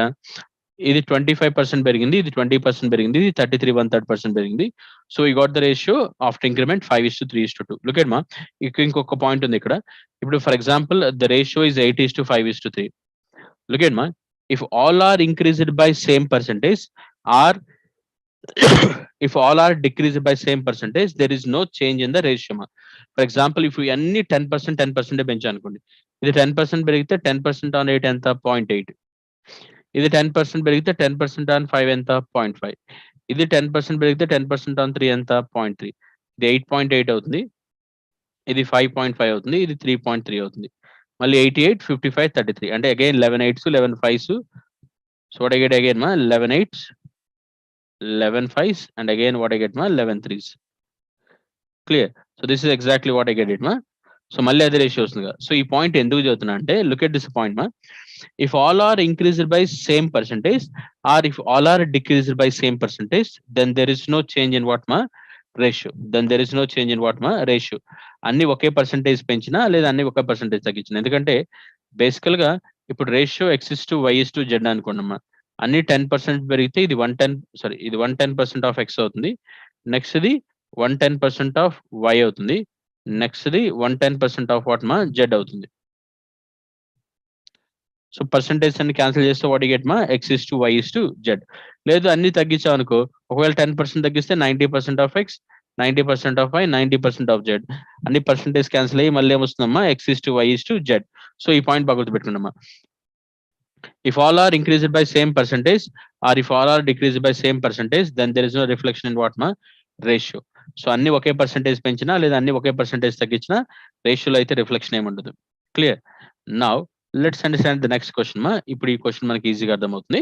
[SPEAKER 1] ఇది 25% పెరిగింది, ఇది 20% పెరిగింది, ఇది 33 1/3% పెరిగింది. సో ఈ got the ratio after increment 5 is to 3 is to 2. Look at మా, ఇంకొక పాయింట్ ఉంది ఇక్కడ. ఇప్పుడు for example the ratio is 8 is to 5 is to 3. Look at మా, if all are increased by same percentage or if all are decreased by same percentage, there is no change in the ratio ma. For example, if we అన్ని 10% 10% పెంచాం అనుకోండి, ఇది 10% పెరిగితే 10% on 8 ఎంత? 0.8. ఇది 10% పెరిగితే 10% on 5 ఎంత? 0.5. ఇది 10% పెరిగితే 10% on 3 ఎంత? 0.3. ఇది 8.8 అవుతుంది, ఇది 5.5 అవుతుంది, ఇది 3.3 అవుతుంది. మళ్ళీ 88 55 33 అంటే again 11 8s 11 5s. So what I get again మా 11 8s 11 5s and again what I get ma 11 3s. Clear? So this is exactly what I get it ma. So మళ్ళీ అదే రేషియో వస్తుంది కదా. సో ఈ పాయింట్ ఎందుకు చదువుతున్నా అంటే, look at this point మా. If all are increased by same percentage or if all are decreased by same percentage, then there is no change in what ma ratio. Then there is no change in what ma ratio. అన్ని ఒకే percentage పెంచినా లేదా అన్ని ఒకే percentage తగ్గించినా, ఎందుకంటే బేసికల్ గా ఇప్పుడు ratio x to y to z అనుకోండమ్మా. అన్ని 10% పెరిగితే ఇది 110 ఇది 110% ఆఫ్ x అవుతుంది. నెక్స్ట్ ఇది 110% ఆఫ్ y అవుతుంది. నెక్స్ట్ ఇది 110% ఆఫ్ వాట్ మా z అవుతుంది. సో పర్సంటేజ్ అన్ని క్యాన్సిల్ చేస్తే వాట్ గెట్ మా x is to y is to z. లేదు అన్ని తగ్గించాం అనుకో, ఒకవేళ 10% తగ్గిస్తే 90% of x, 90% of y, 90% of z. అన్ని పర్సంటేజ్ క్యాన్సిల్ అయ్యి మళ్ళీ ఏమొస్తుందమ్మా x is to y is to z. So ఈ పాయింట్ బాగా గుర్తుపెట్టుకున్నామా. If all are increased by same percentage or if all are decreased by same percentage, then there is no reflection in what ma ratio. So అన్ని ఒకే percentage పెంచినా లేదా అన్ని ఒకే percentage తగ్గించినా రేషియోలో అయితే reflection ఏమి ఉండదు. Clear? Now let's understand the next question మా. ఇప్పుడు ఈ క్వశ్చన్ మనకి ఈజీగా అర్థమవుతుంది.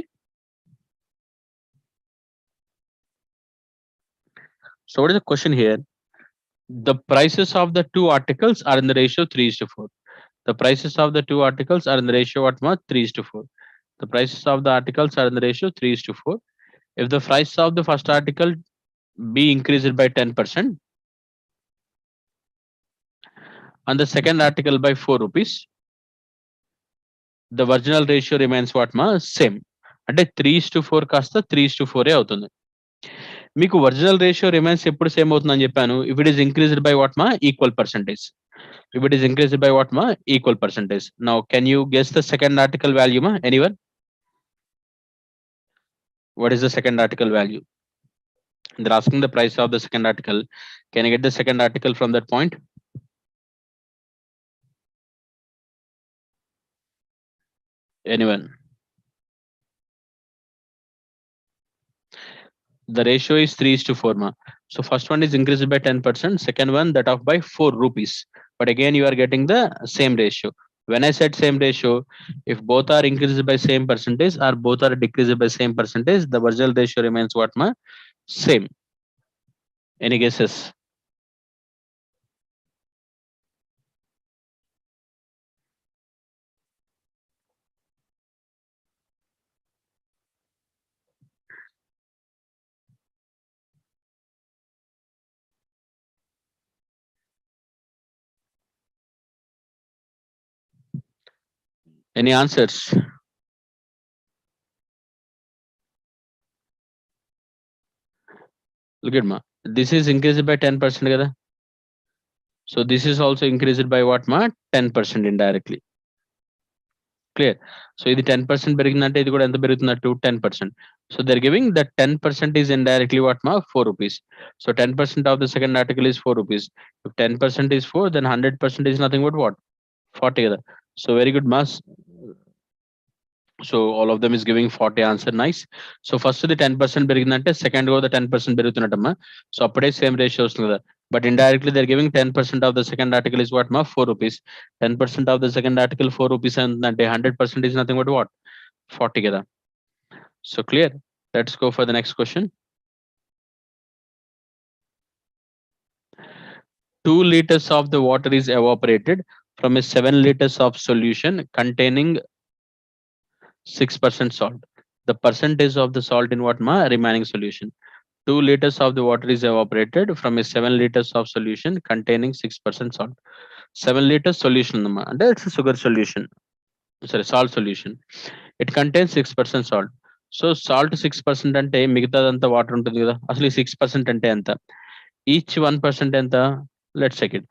[SPEAKER 1] So what is the question here? The prices of the two articles are in the ratio 3 is to 4. The prices of the two articles are in the ratio what ma 3 is to 4. The prices of the articles are in the ratio 3 is to 4. If the price of the first article be increased by 10% and the second article by 4 rupees, the original ratio remains what ma same. అంటే 3 is to 4 కాస్త 3 is to 4 అవుతుంది. మీకు original ratio remains ఎప్పుడు same అవుతుందని చెప్పాను, if it is increased by what మా equal percentage. If it is increased by what ma equal percentage. Now can you guess the second article value ma? Anyone? What is the second article value? They're asking the price of the second article. Can I get the second article from that point? Anyone? The ratio is 3 is to 4 ma. So first one is increased by 10%, second one that of by 4 rupees. But again you are getting the same ratio. When I said same ratio, if both are increased by same percentage or both are decreased by same percentage, the original ratio remains what ma same. Any guesses? Any answers? Look at ma. This is increased by 10% kada. So this is also increased by what ma 10% indirectly. Clear. So ఇది 10% పెరిగిందంటే ఇది కూడా ఎంత పెరుగుతున్నట్టు 10%. So they're giving that 10% is indirectly what ma 4 rupees. So 10% of the second article is 4 rupees. If 10% is 4, then 100% is nothing but what? 40 కదా. So very good mass. So all of them is giving 40 answer. Nice. So first the 10% పెరిగిందంటే second go the 10% పెరుగుతున్నట్టమ్మా. So అప్పుడే same ratio వస్తుంది కదా. But indirectly they're giving 10% of the second article is what ma 4 rupees. 10% of the second article 4 rupees అంటే 100% is nothing but what? 40 కదా. So clear. Let's go for the next question. 2 liters of the water is evaporated from a 7 liters of solution containing 6% salt. The percentage of the salt in what ma remaining solution. 2 liters of the water is evaporated from a 7 liters of solution containing 6% salt. 7 liters solution unna ante it's a sugar solution. Sorry, salt solution. It contains 6% salt. So salt 6% అంటే మిగతాదంతా water ఉంటుంది కదా. అసలు ఈ 6% అంటే ఎంత? Each 1% ఎంత? Let's check it.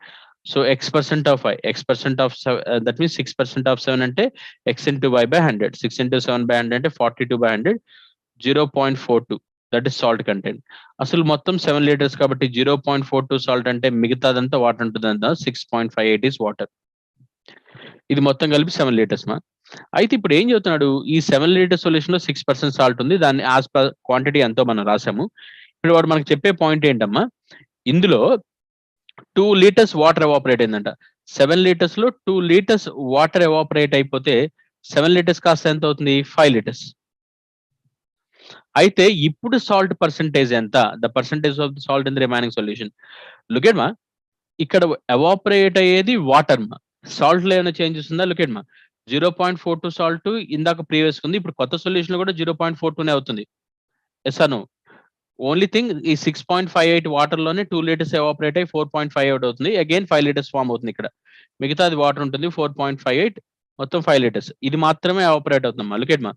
[SPEAKER 1] So x% of y, x% of that means 6% of 7 అంటే x into y by 100. 6 into 7 by 100 అంటే 42 by 100. 0.42. That is salt content. అసలు మొత్తం 7 లీటర్స్ కాబట్టి 0.42 సాల్ట్ అంటే మిగతాదంతా వాటర్ ఉంటుంది అంత 6.58 ఇస్ వాటర్. ఇది మొత్తం కలిపి 7 లీటర్స్ మా. అయితే ఇప్పుడు ఏం చెప్తున్నాడు, ఈ 7 లీటర్ సొల్యూషన్ లో 6% సాల్ట్ ఉంది, దాన్ని యాజ్ పర్ క్వాంటిటీ ఎంతో మనం రాసాము. ఇప్పుడు వాడు మనకు చెప్పే పాయింట్ ఏంటమ్మా, ఇందులో 2 లీటర్స్ వాటర్ ఎవాపరేట్ అయిందంట. 7 లీటర్స్ లో 2 లీటర్స్ వాటర్ ఎవాపరేట్ అయిపోతే 7 లీటర్స్ కాస్త ఎంత అవుతుంది? 5 లీటర్స్. అయితే ఇప్పుడు సాల్ట్ పర్సంటేజ్ ఎంత? The percentage of the salt in the remaining solution. Look at మా, ఇక్కడ ఎవాపరేట్ అయ్యేది వాటర్ మా. సాల్ట్ లో ఏమైనా చేంజెస్ ఉందా? లుక్ ఎట్ మా, 0.42 సాల్ట్ ఇందాక ప్రీవియస్ ఉంది, ఇప్పుడు కొత్త సొల్యూషన్ లో కూడా 0.42 అవుతుంది. ఎస్ అను. ఓన్లీ థింగ్ ఈ 6.58 వాటర్ లోనే 2 లీటర్స్ ఎవాపరేట్ అయ్యి 4.58 అవుతుంది. అగైన్ 5 లీటర్స్ ఫామ్ అవుతుంది ఇక్కడ. మిగతా అది వాటర్ ఉంటుంది 4.58, మొత్తం 5 లీటర్స్. ఇది మాత్రమే ఎవాపరేట్ అవుతుందమ్మా. లుక్ ఎట్ మా,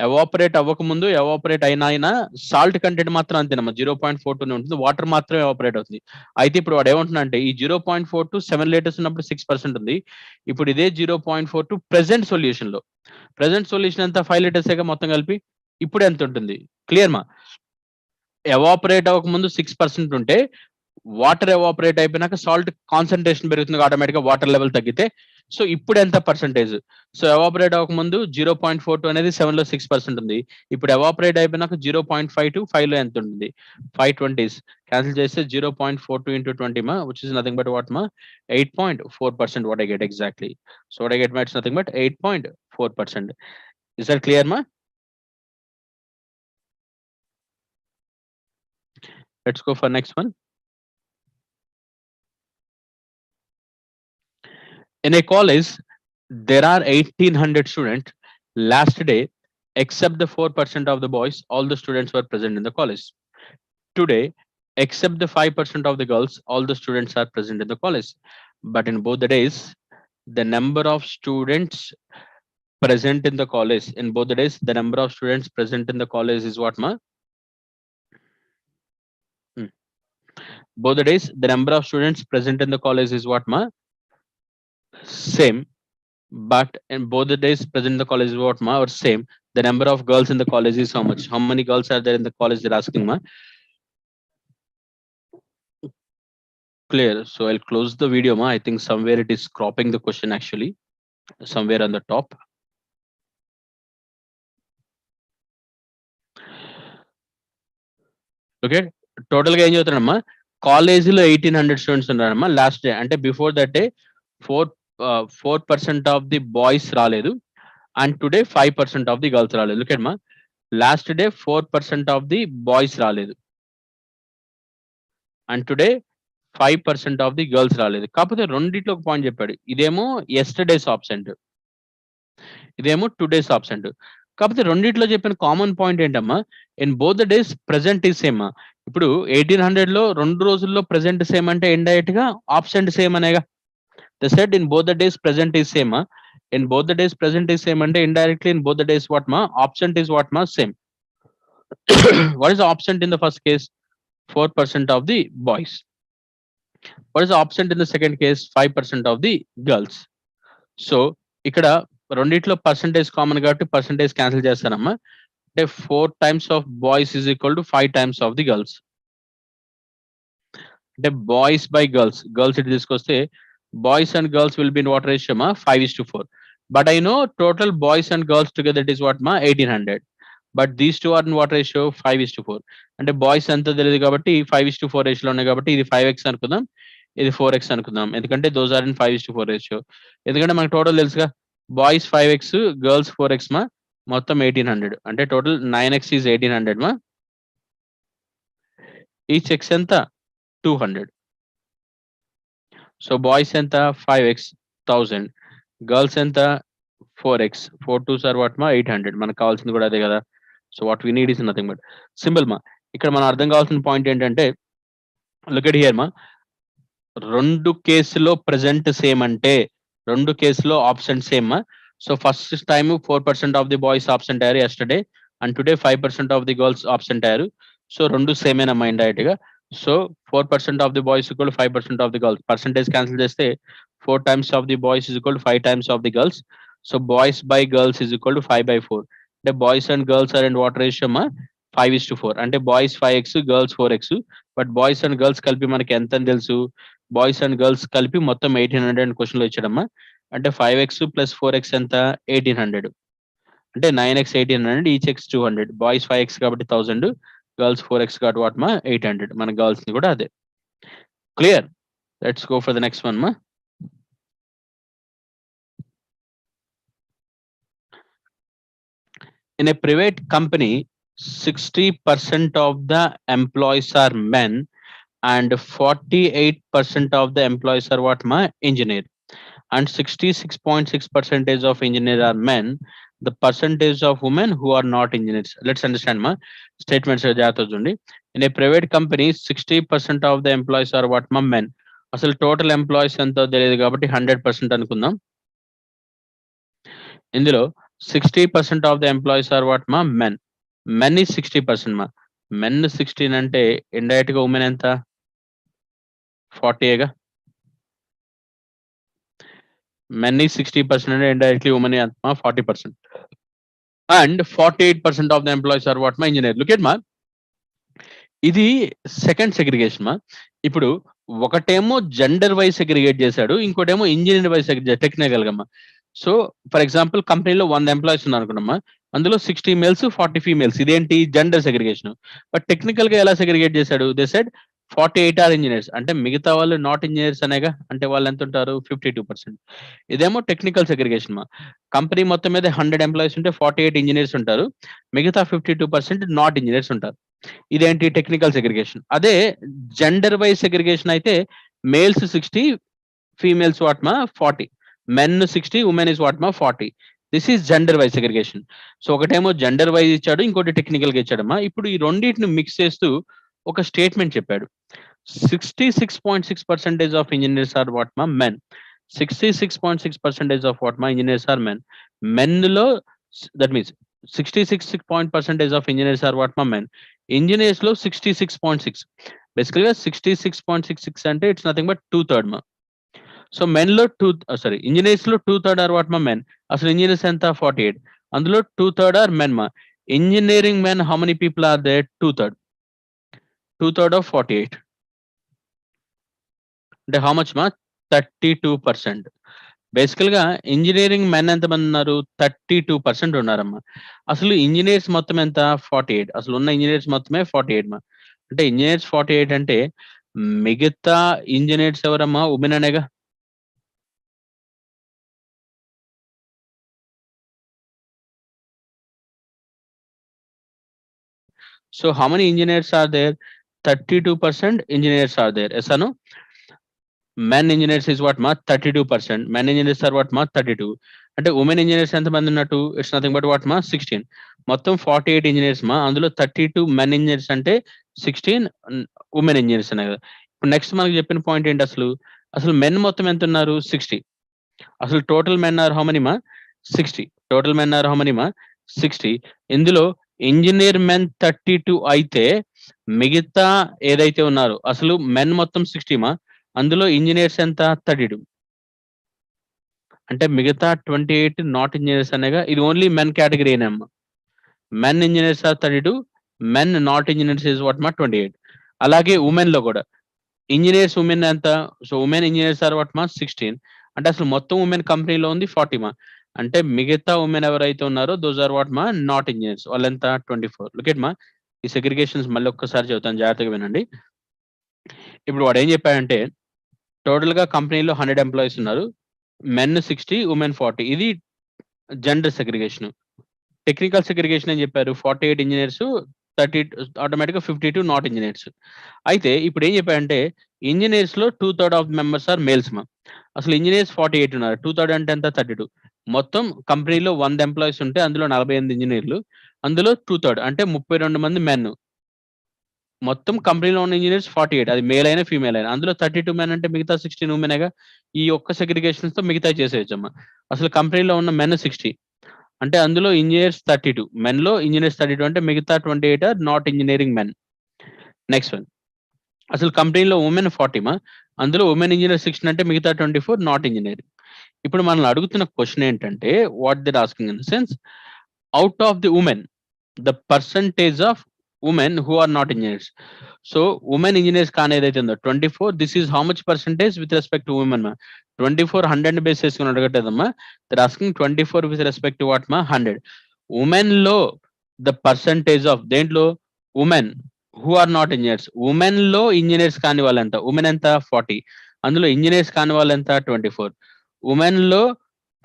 [SPEAKER 1] ఎవాపరేట్ అవ్వకముందు ఎవాపరేట్ అయినా సాల్ట్ కంటెంట్ మాత్రం అంతేనమ్మా 0.42 ఉంటుంది, వాటర్ మాత్రమే ఎవాపరేట్ అవుతుంది. అయితే ఇప్పుడు వాడు ఏమంటున్నా అంటే ఈ 0.42 7 లీటర్స్ ఉన్నప్పుడు 6% ఉంది. ఇప్పుడు ఇదే 0.42 ప్రెసెంట్ సొల్యూషన్ లో, ప్రెసెంట్ సొల్యూషన్ అంతా 5 లీటర్స్ మొత్తం కలిపి ఇప్పుడు ఎంత ఉంటుంది? క్లియర్ మా, ఎవాపరేట్ అవ్వకముందు 6% ఉంటే వాటర్ ఎవాపరేట్ అయిపోయినాక సాల్ట్ కాన్సన్ట్రేషన్ పెరుగుతుంది ఆటోమేటిక్ గా, వాటర్ లెవెల్ తగ్గితే. సో ఇప్పుడు ఎంత పర్సంటేజ్? సో ఎవాపరేట్ అవ్వకముందు 0.42 అనేది 7 లో 6% ఉంది. ఇప్పుడు ఎవాపరేట్ అయిపోయినాక 0.52 5 లో ఎంత ఉంటుంది? 520. క్యాన్సిల్ చేస్తే 0.42 into 20 ma, which is nothing but what ma, 8.4% what I get exactly. So what I get ma, it's nothing but 8.4%. Is that clear ma? Let's go for next one. In a college, there are 1800 students. Last day, except the 4% of the boys, all the students were present in the college. Today, except the 5% of the girls, all the students are present in the college. But in both the days, the number of students present in the college, in both the days, the number of students present in the college is what ma? Both the days, the number of students present in the college is what ma? Same. But in both the days present in the college is what ma, or same. The number of girls in the college is how much? How many girls are there in the college? They're asking ma. Clear. So I'll close the video ma. I think somewhere it is cropping the question actually, somewhere on the top. Okay, total గా ఏం చదువుతాడమ్మా, కాలేజీలో 1800 students ఉన్నారమ్మా last day. అంటే before that day 4% of the boys రాలేదు, and today 5% of the girls రాలేదు. Look at మా, last day 4% of the boys రాలేదు, and today 5% of the girls రాలేదు. కాకపోతే రెండిట్లో ఒక పాయింట్ చెప్పాడు, ఇదేమో ఎస్టర్డేస్ ఆబ్సెంట్, ఇదేమో టుడేస్ ఆబ్సెంట్. కాకపోతే రెండిట్లో చెప్పిన కామన్ పాయింట్ ఏంటమ్మా, in both the days present is same. ఇప్పుడు 1800 లో 2 రోజుల్లో ప్రెసెంట్ సేమ్ అంటే ఇండైరెక్ట్ గా ఆబ్సెంట్ సేమ్ అనేగా. The set in both the days present is same. In both the days present is same అంటే indirectly in both the days what మా, absent is what మా, same. What is absent in the first case? 4% of the boys. What is absent in the second case? 5% of the girls. So ఇక్కడ రెండిట్లో percentage common కాబట్టి percentage cancel చేస్తానమ్మా. అంటే 4 times of boys is equal to 5 times of the girls. అంటే boys by girls, girls ఇటు తీసుకొస్తే boys and girls will be in what ratio మా 5:4. But I know total boys and girls together it is what మా 1800. But these two are in what ratio 5:4. అంటే boys ఎంత తెలియదు కాబట్టి 5:4 రేషియోలో ఉన్నాయి కాబట్టి ఇది 5x అనుకుందాం, ఇది 4x అనుకుందాం. ఎందుకంటే దోస్ ఆర్ ఇన్ 5:4 రేషియో. ఎందుకంటే మనకు టోటల్ తెలుసుగా, బాయ్స్ 5x, గర్ల్స్ 4x మా, మొత్తం 1800. అంటే టోటల్ 9x ఈజ్ 1800 మా. ఈచ్ ఎక్స్ ఎంత 200. సో బాయ్స్ ఎంత 5x 1000, గర్ల్స్ ఎంత 4x, 4 2s ఆర్ వాట్ మా 800. మనకు కావాల్సింది కూడా అదే కదా. So what we need is nothing but simple మా. ఇక్కడ మనం అర్థం కావాల్సిన పాయింట్ ఏంటంటే, లుక్ ఎట్ హియర్ మా, రెండు కేసులో ప్రెజెంట్ సేమ్ అంటే రెండు కేసులో ఆబ్సెంట్ సేమ్ మా. So first time 4% of the boys absent అయ్యారు yesterday, and today 5% of the girls absent అయ్యారు. సో రెండు సేమేనమ్మా ఇండైరెక్ట్ గా. So 4% of the boys equal 5% of the girls. Percentage cancel చేస్తే 4 times of the boys is equal 5 times of the girls. So boys by girls is equal to 5/4. అంటే boys and girls are and what ratio మా 5:4. అంటే boys 5x, girls 4x. But boys and girls కలిపి మనకి ఎంత అని తెలుసు, boys and girls కలిపి మొత్తం 1800 అని క్వశ్చన్లో ఇచ్చాడమ్మా. అంటే 5x ప్లస్ 4x ఎంత 1800. అంటే 9x 1800, each X 200. Boys 5x కాబట్టి 1000, గర్ల్స్ 4x కాబట్టి వాట్ మా 800. మన గర్ల్స్ ని కూడా అదే. Clear? Let's go for the next one మా. In a private company, 60% of the employees are men and 48% of the employees are what ma engineer, and 66.6% of engineers are men. The percentage of women who are not engineers. Let's understand ma statements jagata chundi. In a private company, 60% of the employees are what ma men. అసలు total employees ఎంతో తెలియదు కాబట్టి 100% అనుకుందాం. ఇందులో 60% of the employees are what మా men. Men is 60% మా. Men 16 అంటే indirect గా ఉమెన్ ఎంత 40గా. మెన్ ఈజ్ 60% అంటే ఇండైరెక్ట్లీ ఉమెన్ ఎంత మా 40%. And 48% of the employees are what మా ఇంజనీర్. లుక్ ఎట్ మా, ఇది సెకండ్ సెగ్రిగేషన్ మా. ఇప్పుడు ఒకటేమో జెండర్ వైజ్ సెగ్రిగేట్ చేశాడు, ఇంకోటేమో ఇంజనీర్ వైజ్ సెగ్రిగేట్ టెక్నికల్ గా. సో ఫర్ ఎగ్జాంపుల్ కంపెనీలో 100 ఎంప్లాయీస్ ఉన్నారు అనుకున్నామా, అందులో 60 మేల్స్ 40 ఫీమేల్స్. ఇదేంటి జెండర్ సెగ్రిగేషన్. బట్ టెక్నికల్ గా ఎలా సెగ్రిగేట్ చేశాడు, దే సెడ్ 48 ఆర్ ఇంజనీర్స్. అంటే మిగతా వాళ్ళు నాట్ ఇంజనీర్స్ అనేగా, అంటే వాళ్ళు ఎంత ఉంటారు 52%. ఇదేమో టెక్నికల్ సెగ్రిగేషన్ మా. కంపెనీ మొత్తం మీద 100 ఎంప్లాయీస్ ఉంటే 48 ఇంజనీర్స్ ఉంటారు, మిగతా 52% నాట్ ఇంజనీర్స్ ఉంటారు. ఇదేంటి టెక్నికల్ సెగ్రిగేషన్. అదే జెండర్ వైజ్ సెగ్రిగేషన్ అయితే మేల్స్ 60, ఫీమేల్స్ వాట్ మా 40, మెన్ 60, ఉమెన్ ఇస్ వాట్ మా 40. This is gender wise segregation. So ఒకటేమో జెండర్ వైజ్ ఇచ్చాడు, ఇంకోటి టెక్నికల్ గా ఇచ్చాడమ్మా. ఇప్పుడు ఈ రెండింటిని మిక్స్ చేస్తూ ఒక స్టేట్మెంట్ చెప్పాడు. 66.6% ఆఫ్ ఇంజనీర్స్ ఆర్ వాట్ మా మెన్. 66.6% ఆఫ్ వాట్ మా ఇంజనీర్స్ ఆర్ మెన్. మెన్ లో that means 66% of engineers are what మా మెన్. ఇంజనీర్స్ లో 66.6. బేసికల్ గా 66.66 అంటే ఇట్స్ నథింగ్ బట్ 2/3 మా. సో మెన్ లో ఇంజనీర్స్ లో 2/3 ఆర్ వాట్ మా మెన్. అసలు ఇంజనీర్స్ ఎంత 48, అందులో 2/3 ఆర్ మెన్ మా. Engineering men how many people are there 2/3 of 48. అంటే హౌ మచ్ మా 32%. బేసికల్ గా ఇంజనీరింగ్ మెన్ ఎంతమంది ఉన్నారు 32% ఉన్నారమ్మా. అసలు ఇంజనీర్స్ మొత్తం ఎంత 48. అసలు ఉన్న ఇంజనీర్స్ మొత్తమే 48 మా. అంటే ఇంజనీర్స్ 48 అంటే మిగతా ఇంజనీర్స్ ఎవరమ్మా women అనేగా. So how many engineers are there? 32% engineers are there. Yes or no? Men engineers is what ma 32%. Men engineers are what ma 32. అంటే ఉమెన్ ఇంజనీర్స్ ఎంత మంది ఉన్నట్టు ఇట్స్ నథింగ్ బట్ వాట్ మా 16. మొత్తం 48 engineers మా, అందులో 32 men engineers అంటే 16 women engineers అనే కదా. ఇప్పుడు నెక్స్ట్ మనకు చెప్పిన పాయింట్ ఏంటి, అసలు మెన్ మొత్తం ఎంత ఉన్నారు 60. అసలు total men are how many మా 60. Total men are how many మా 60. ఇందులో ఇంజనీర్ మెన్ 32 అయితే మిగతా ఏదైతే ఉన్నారో అసలు మెన్ మొత్తం 60 మా, అందులో ఇంజనీర్స్ ఎంత 32. అంటే మిగతా 28 నాట్ ఇంజనీర్స్ అనేగా ఇది ఓన్లీ మెన్ కేటగిరీ అమ్మా. Men engineers are 32, men not engineers is what మా 28. అలాగే ఉమెన్ లో కూడా ఇంజనీర్స్ ఉమెన్ ఎంత, so women engineers are what మా 16. అంటే అసలు మొత్తం ఉమెన్ కంపెనీలో ఉంది 40 మా. అంటే మిగతా ఉమెన్ ఎవరైతే ఉన్నారో దోస్ ఆర్ వాట్ మా నాట్ ఇంజనీర్స్, వాళ్ళెంత 24. లుకెట్ మా ఈ సెగ్రిగేషన్స్ మళ్ళీ ఒక్కసారి చెబుతాను, జాగ్రత్తగా వినండి. ఇప్పుడు వాడు ఏం చెప్పాడంటే టోటల్ గా కంపెనీలో 100 ఎంప్లాయీస్ ఉన్నారు, మెన్ 60 ఉమెన్ 40. ఇది జెండర్ సెగ్రిగేషన్. టెక్నికల్ సెగ్రిగేషన్ అని చెప్పారు, 48 ఇంజనీర్స్ 30 ఆటోమేటిక్గా 52 నాట్ ఇంజనీర్స్. అయితే ఇప్పుడు ఏం చెప్పారంటే ఇంజనీర్స్ లో 2/3 ఆఫ్ మెంబర్స్ ఆర్ మేల్స్ మా. అసలు ఇంజనీర్స్ 48 ఉన్నారు, 2/3 అంటే ఎంత 32. మొత్తం కంపెనీలో 100 ఎంప్లాయీస్ ఉంటే అందులో 48 ఇంజనీర్లు, అందులో 2/3 అంటే 32 మంది మెన్. మొత్తం కంపెనీలో ఉన్న ఇంజనీర్స్ 48, అది మేల్ అయినా ఫీమేల్ అయినా. అందులో 32 మెన్ అంటే మిగతా 16 ఉమెనేగా. ఈ ఒక్క సెగ్రిగేషన్స్ తో మిగతా చేసేయచ్చమ్మా. అసలు కంపెనీలో ఉన్న మెన్ 60 అంటే అందులో ఇంజనీర్స్ 32, మెన్ లో ఇంజనీర్స్ 32 అంటే మిగతా 28 are not engineering men. Next one, అసలు కంపెనీలో ఉమెన్ 40 మా, అందులో ఉమెన్ ఇంజనీర్ 16 అంటే మిగతా 24 నాట్ ఇంజనీరింగ్. ఇప్పుడు మనల్ని అడుగుతున్న క్వశ్చన్ ఏంటంటే what they asking in the sense out of the women the percentage of women who are not engineers. So women engineers కానీ ఏదైతే ఉందో 24, this is how much percentage with respect to women మా. 24 100 base చేసుకుని అడగట్టేదమ్మా. They're asking 24 with respect to what మా 100. Women లో the percentage of దేంట్లో women who are not engineers, women లో ఇంజనీర్స్ కాని వాళ్ళు ఎంత, ఉమెన్ ఎంత 40, అందులో ఇంజనీర్స్ కాని వాళ్ళు ఎంత 24. ఉమెన్ లో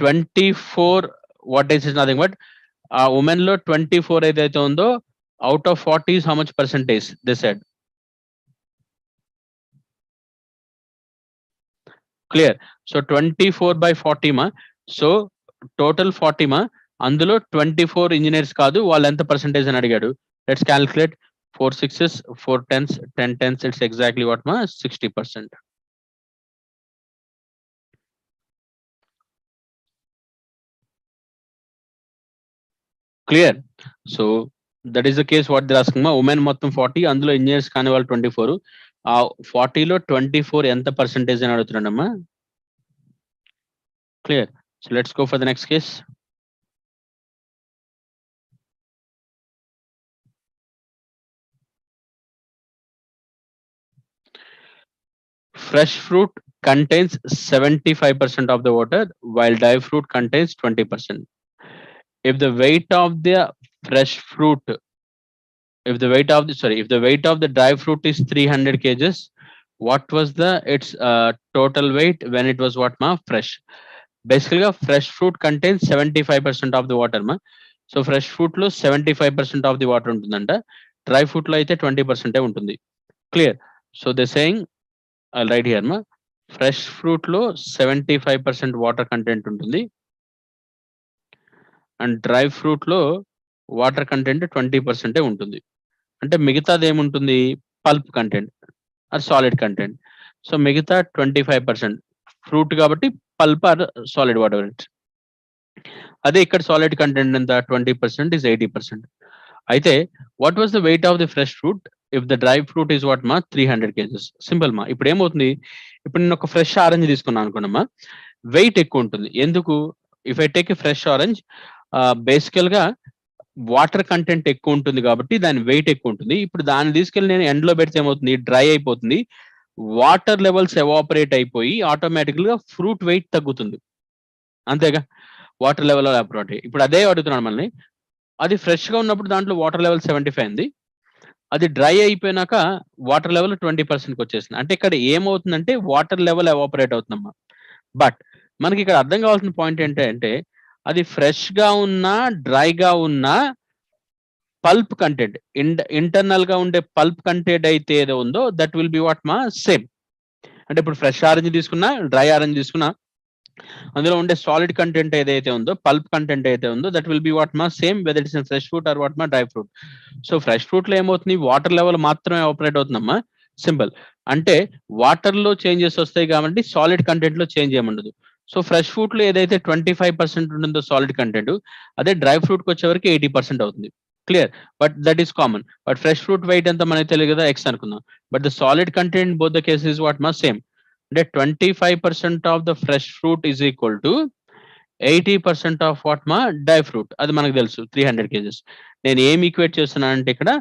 [SPEAKER 1] 24 what is is nothing but ఆ ఉమెన్ లో 24 ఏదైతే ఉందో out of 40 is how much percentage they said. Clear? So 24 by 40 ma, so total 40 ma, అందులో 24 ఇంజనీర్స్ కాదు, వాళ్ళు ఎంత పర్సెంటేజ్ అని అడిగాడు. Let's calculate. 4 6s 4 10s 10 10s, it's exactly what మా 60%. Clear? So that is the case what they asking మా. Women మొత్తం 40, అందులో ఇంజనీర్స్ కాని వాళ్ళు 24. ఆ 40లో 24 ఎంత పర్సెంటేజ్ అని అడుగుతున్నాడమ్మా. Clear? So let's go for the next case. Fresh fruit contains 75% of the water, while dry fruit contains 20%. If the weight of the fresh fruit, if the weight of the dry fruit is 300 kgs, what was its total weight when it was what ma fresh? Basically, fresh fruit contains 75% of the water ma. So fresh fruit lo 75% of the water untundanta, dry fruit lo aithe 20% ఉంటుంది. Clear? So they're saying I'll write here ma, fresh fruit లో 75% water content ఉంటుంది and dry fruit లో water content 20% ఉంటుంది. అంటే మిగతాది ఏముంటుంది pulp content or solid content. So మిగతా 25% fruit కాబట్టి పల్ప్ ఆర్ సాలిడ్ వాటర్. అదే ఇక్కడ సాలిడ్ కంటెంట్ ఎంత 20% ఇస్ 80%. అయితే what was the weight of the fresh fruit if the dry fruit is what మా 300 kgs. సింపుల్ మా. ఇప్పుడు ఏమవుతుంది, ఇప్పుడు నేను ఒక ఫ్రెష్ ఆరెంజ్ తీసుకున్నాను అనుకున్నామా, వెయిట్ ఎక్కువ ఉంటుంది. ఎందుకు? If I take a fresh orange, బేసికల్ గా వాటర్ కంటెంట్ ఎక్కువ ఉంటుంది కాబట్టి దాని వెయిట్ ఎక్కువ ఉంటుంది. ఇప్పుడు దాన్ని తీసుకెళ్ళి నేను ఎండ్లో పెడితే ఏమవుతుంది, డ్రై అయిపోతుంది, వాటర్ లెవెల్స్ ఎవాపరేట్ అయిపోయి ఆటోమేటిక్ గా ఫ్రూట్ వెయిట్ తగ్గుతుంది. అంతేగా, వాటర్ లెవెల్ ఎవాపరేట్. ఇప్పుడు అదే అడుగుతున్నాను మళ్ళీ, అది ఫ్రెష్ గా ఉన్నప్పుడు దాంట్లో వాటర్ లెవెల్ 75 ఉంది, అది డ్రై అయిపోయినాక వాటర్ లెవెల్ 20%కి వచ్చేసింది. అంటే ఇక్కడ ఏమవుతుందంటే వాటర్ లెవెల్ ఎవాపరేట్ అవుతుందమ్మా. బట్ మనకి ఇక్కడ అర్థం కావాల్సిన పాయింట్ ఏంటంటే అది ఫ్రెష్ గా ఉన్నా డ్రైగా ఉన్నా పల్ప్ కంటెంట్, ఇంటర్నల్ గా ఉండే పల్ప్ కంటెంట్ అయితే ఏదో ఉందో దట్ విల్ బి వాట్ మా సేమ్. అంటే ఇప్పుడు ఫ్రెష్ ఆరెంజ్ తీసుకున్నా డ్రై ఆరెంజ్ తీసుకున్నా అందులో ఉండే సాలిడ్ కంటెంట్ ఏదైతే ఉందో పల్ప్ కంటెంట్ అయితే ఉందో దట్ విల్ బి వాట్ మా same whether it's fresh fruit or what మా dry fruit. So fresh fruit లో ఏమవుతుంది, వాటర్ లెవెల్ మాత్రమే ఆపరేట్ అవుతుందమ్మా. సింపుల్. అంటే వాటర్ లో చేంజెస్ వస్తాయి కాబట్టి సాలిడ్ కంటెంట్ లో చేంజ్ ఏముండదు. సో ఫ్రెష్ ఫ్రూట్ లో ఏదైతే 25% ఉంటుందో సాలిడ్ కంటెంట్, అదే డ్రై ఫ్రూట్ కి వచ్చే వరకు 80% అవుతుంది. Clear? But that is common. But fresh fruit weight ఎంత మనకి తెలియదు కదా, ఎక్స్ అనుకుందాం. But the solid content both the cases what మా సేమ్. అంటే 25% of the fresh fruit is equal to 80% of what మా డ్రై ఫ్రూట్, అది మనకు తెలుసు 300 కేజెస్. నేను ఏం ఈక్వేట్ చేస్తున్నాను అంటే ఇక్కడ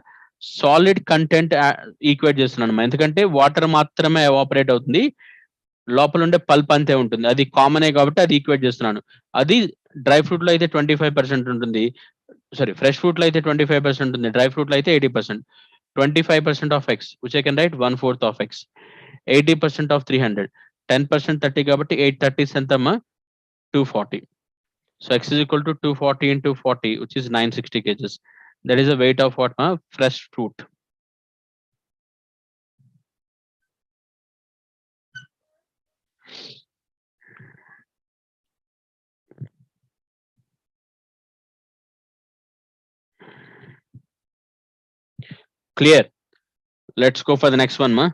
[SPEAKER 1] సాలిడ్ కంటెంట్ ఈక్వేట్ చేస్తున్నాను, ఎందుకంటే వాటర్ మాత్రమే ఎవాపరేట్ అవుతుంది, లోపల ఉండే పల్ప్ అంతే ఉంటుంది, అది కామనే కాబట్టి అది ఈక్వేట్ చేస్తున్నాను. అది డ్రై ఫ్రూట్ లో అయితే 25% ఉంటుంది, సారీ ఫ్రెష్ ఫ్రూట్ లో అయితే 25% ఉంటుంది, డ్రై ఫ్రూట్ లో అయితే 80%. 25% of X which I can write 1/4 of X, 80% of 300, 10% 30 కాబట్టి 830 ఎంతమ్మా 240. So x is equal to 240 into 40, which is 960 kgs. That is the weight of what ma fresh fruit. Clear? Let's go for the next one, ma.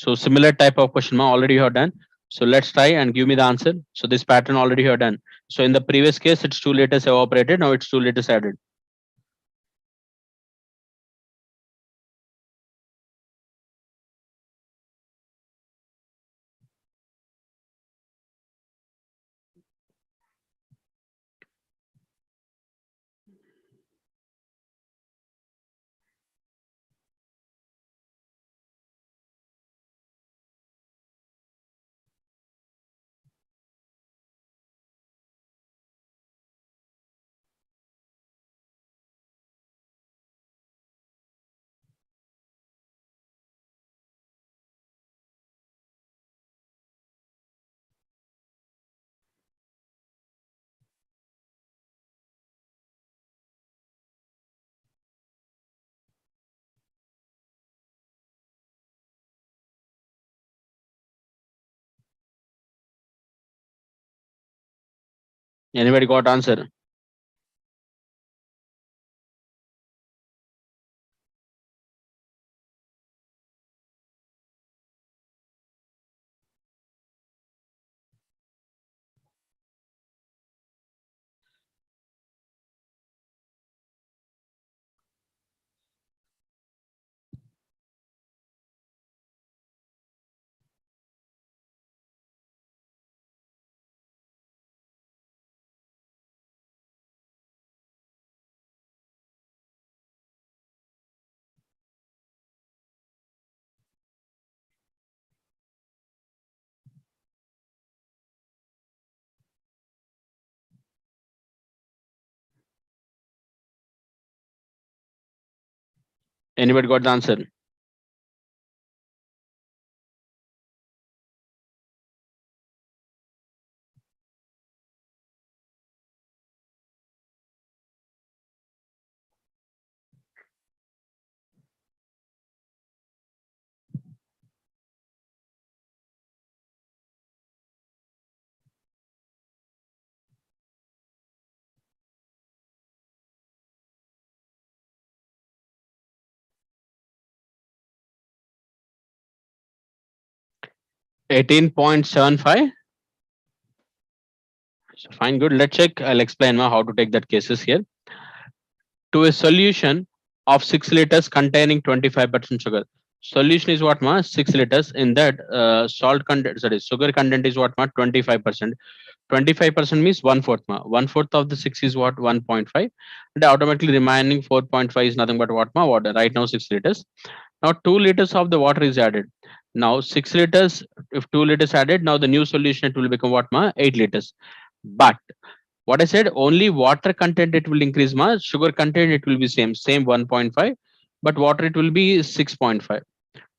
[SPEAKER 1] So similar type of question ma already you have done. So let's try and give me the answer. So this pattern already you have done. So in the previous case, it's 2 liters evaporated. Now it's 2 liters added. Anybody got answer? Anybody got the answer? $18.75. So fine, good. Let's check. I'll explain now how to take that cases here. To a solution of 6 liters containing 25% sugar. Solution is what ma 6 liters. In that salt content, sorry, sugar content is what ma 25%. 25% means 1/4 ma. 1/4 of the 6 is what 1.5. And automatically remaining 4.5 is nothing but what ma water. Right now 6 liters. Now 2 liters of the water is added. Now 6 liters, if 2 liters added, now the new solution it will become what ma 8 liters. But what I said, only water content it will increase ma, sugar content it will be same 1.5, but water it will be 6.5.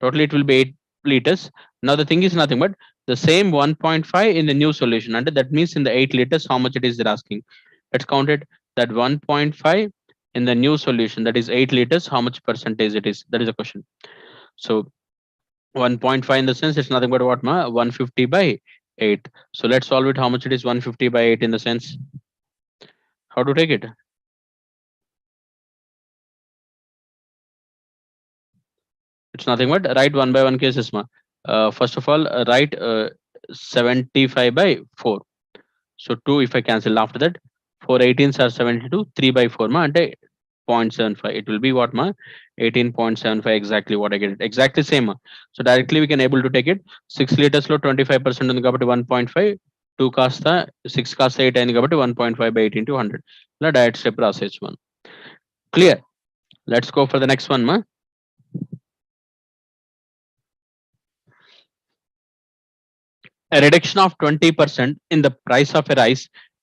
[SPEAKER 1] Totally it will be 8 liters. Now the thing is nothing but the same 1.5 in the new solution, and that means in the 8 liters how much it is they're asking. Let's count it, that 1.5 in the new solution, that is 8 liters, how much percentage it is, that is a question. So 1.5 in the sense it's nothing but what ma 150 by 8. So let's solve it, how much it is 150 by 8 in the sense, how to take it. It's nothing but write one by one cases ma. First of all, write 75 by 4. So 2 if I cancel, after that 4 18s are 72, 3 by 4 ma ante 0.75. It will be what ma 18.75 exactly what I get it. Exactly same. So directly we can able to take it. 6 liters లో 25% ఉంది కాబట్టి 1.5, 2 కాస్త 6 కాస్త 8 అయింది కాబట్టి 1.5 by 8 into 100. ఇలా direct step రాసేయచ్చు మనం. Clear. Let's go for the next one మా. A reduction of 20% in the price of a rice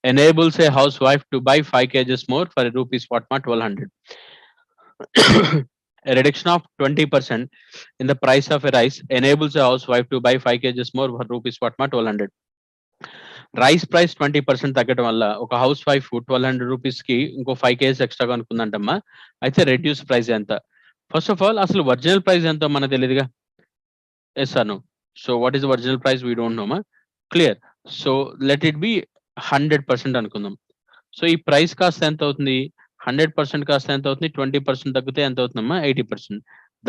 [SPEAKER 1] enables a housewife to buy 5 kgs more for rupees what ma 1200. A reduction of 20% in the price of a rice enables a housewife to buy 5 kgs more for rupees what ma 1200. Rice price 20% తగ్గడం వల్ల ఒక house wife 1200 rupees కి ఇంకో 5 kgs extra కొనుక్కుందంటమ్మా. అయితే reduce price ఎంత? First of all అసలు original price ఎంతో మనకు తెలియదుగా. Yes Anu. So what is original price we don't know మా. Clear. So let it be 100% అనుకుందాం. సో ఈ ప్రైస్ కాస్త ఎంత అవుతుంది? 100% కాస్త ఎంత అవుతుంది? 20% తగ్గితే ఎంత అవుతుందమ్మా? 80%.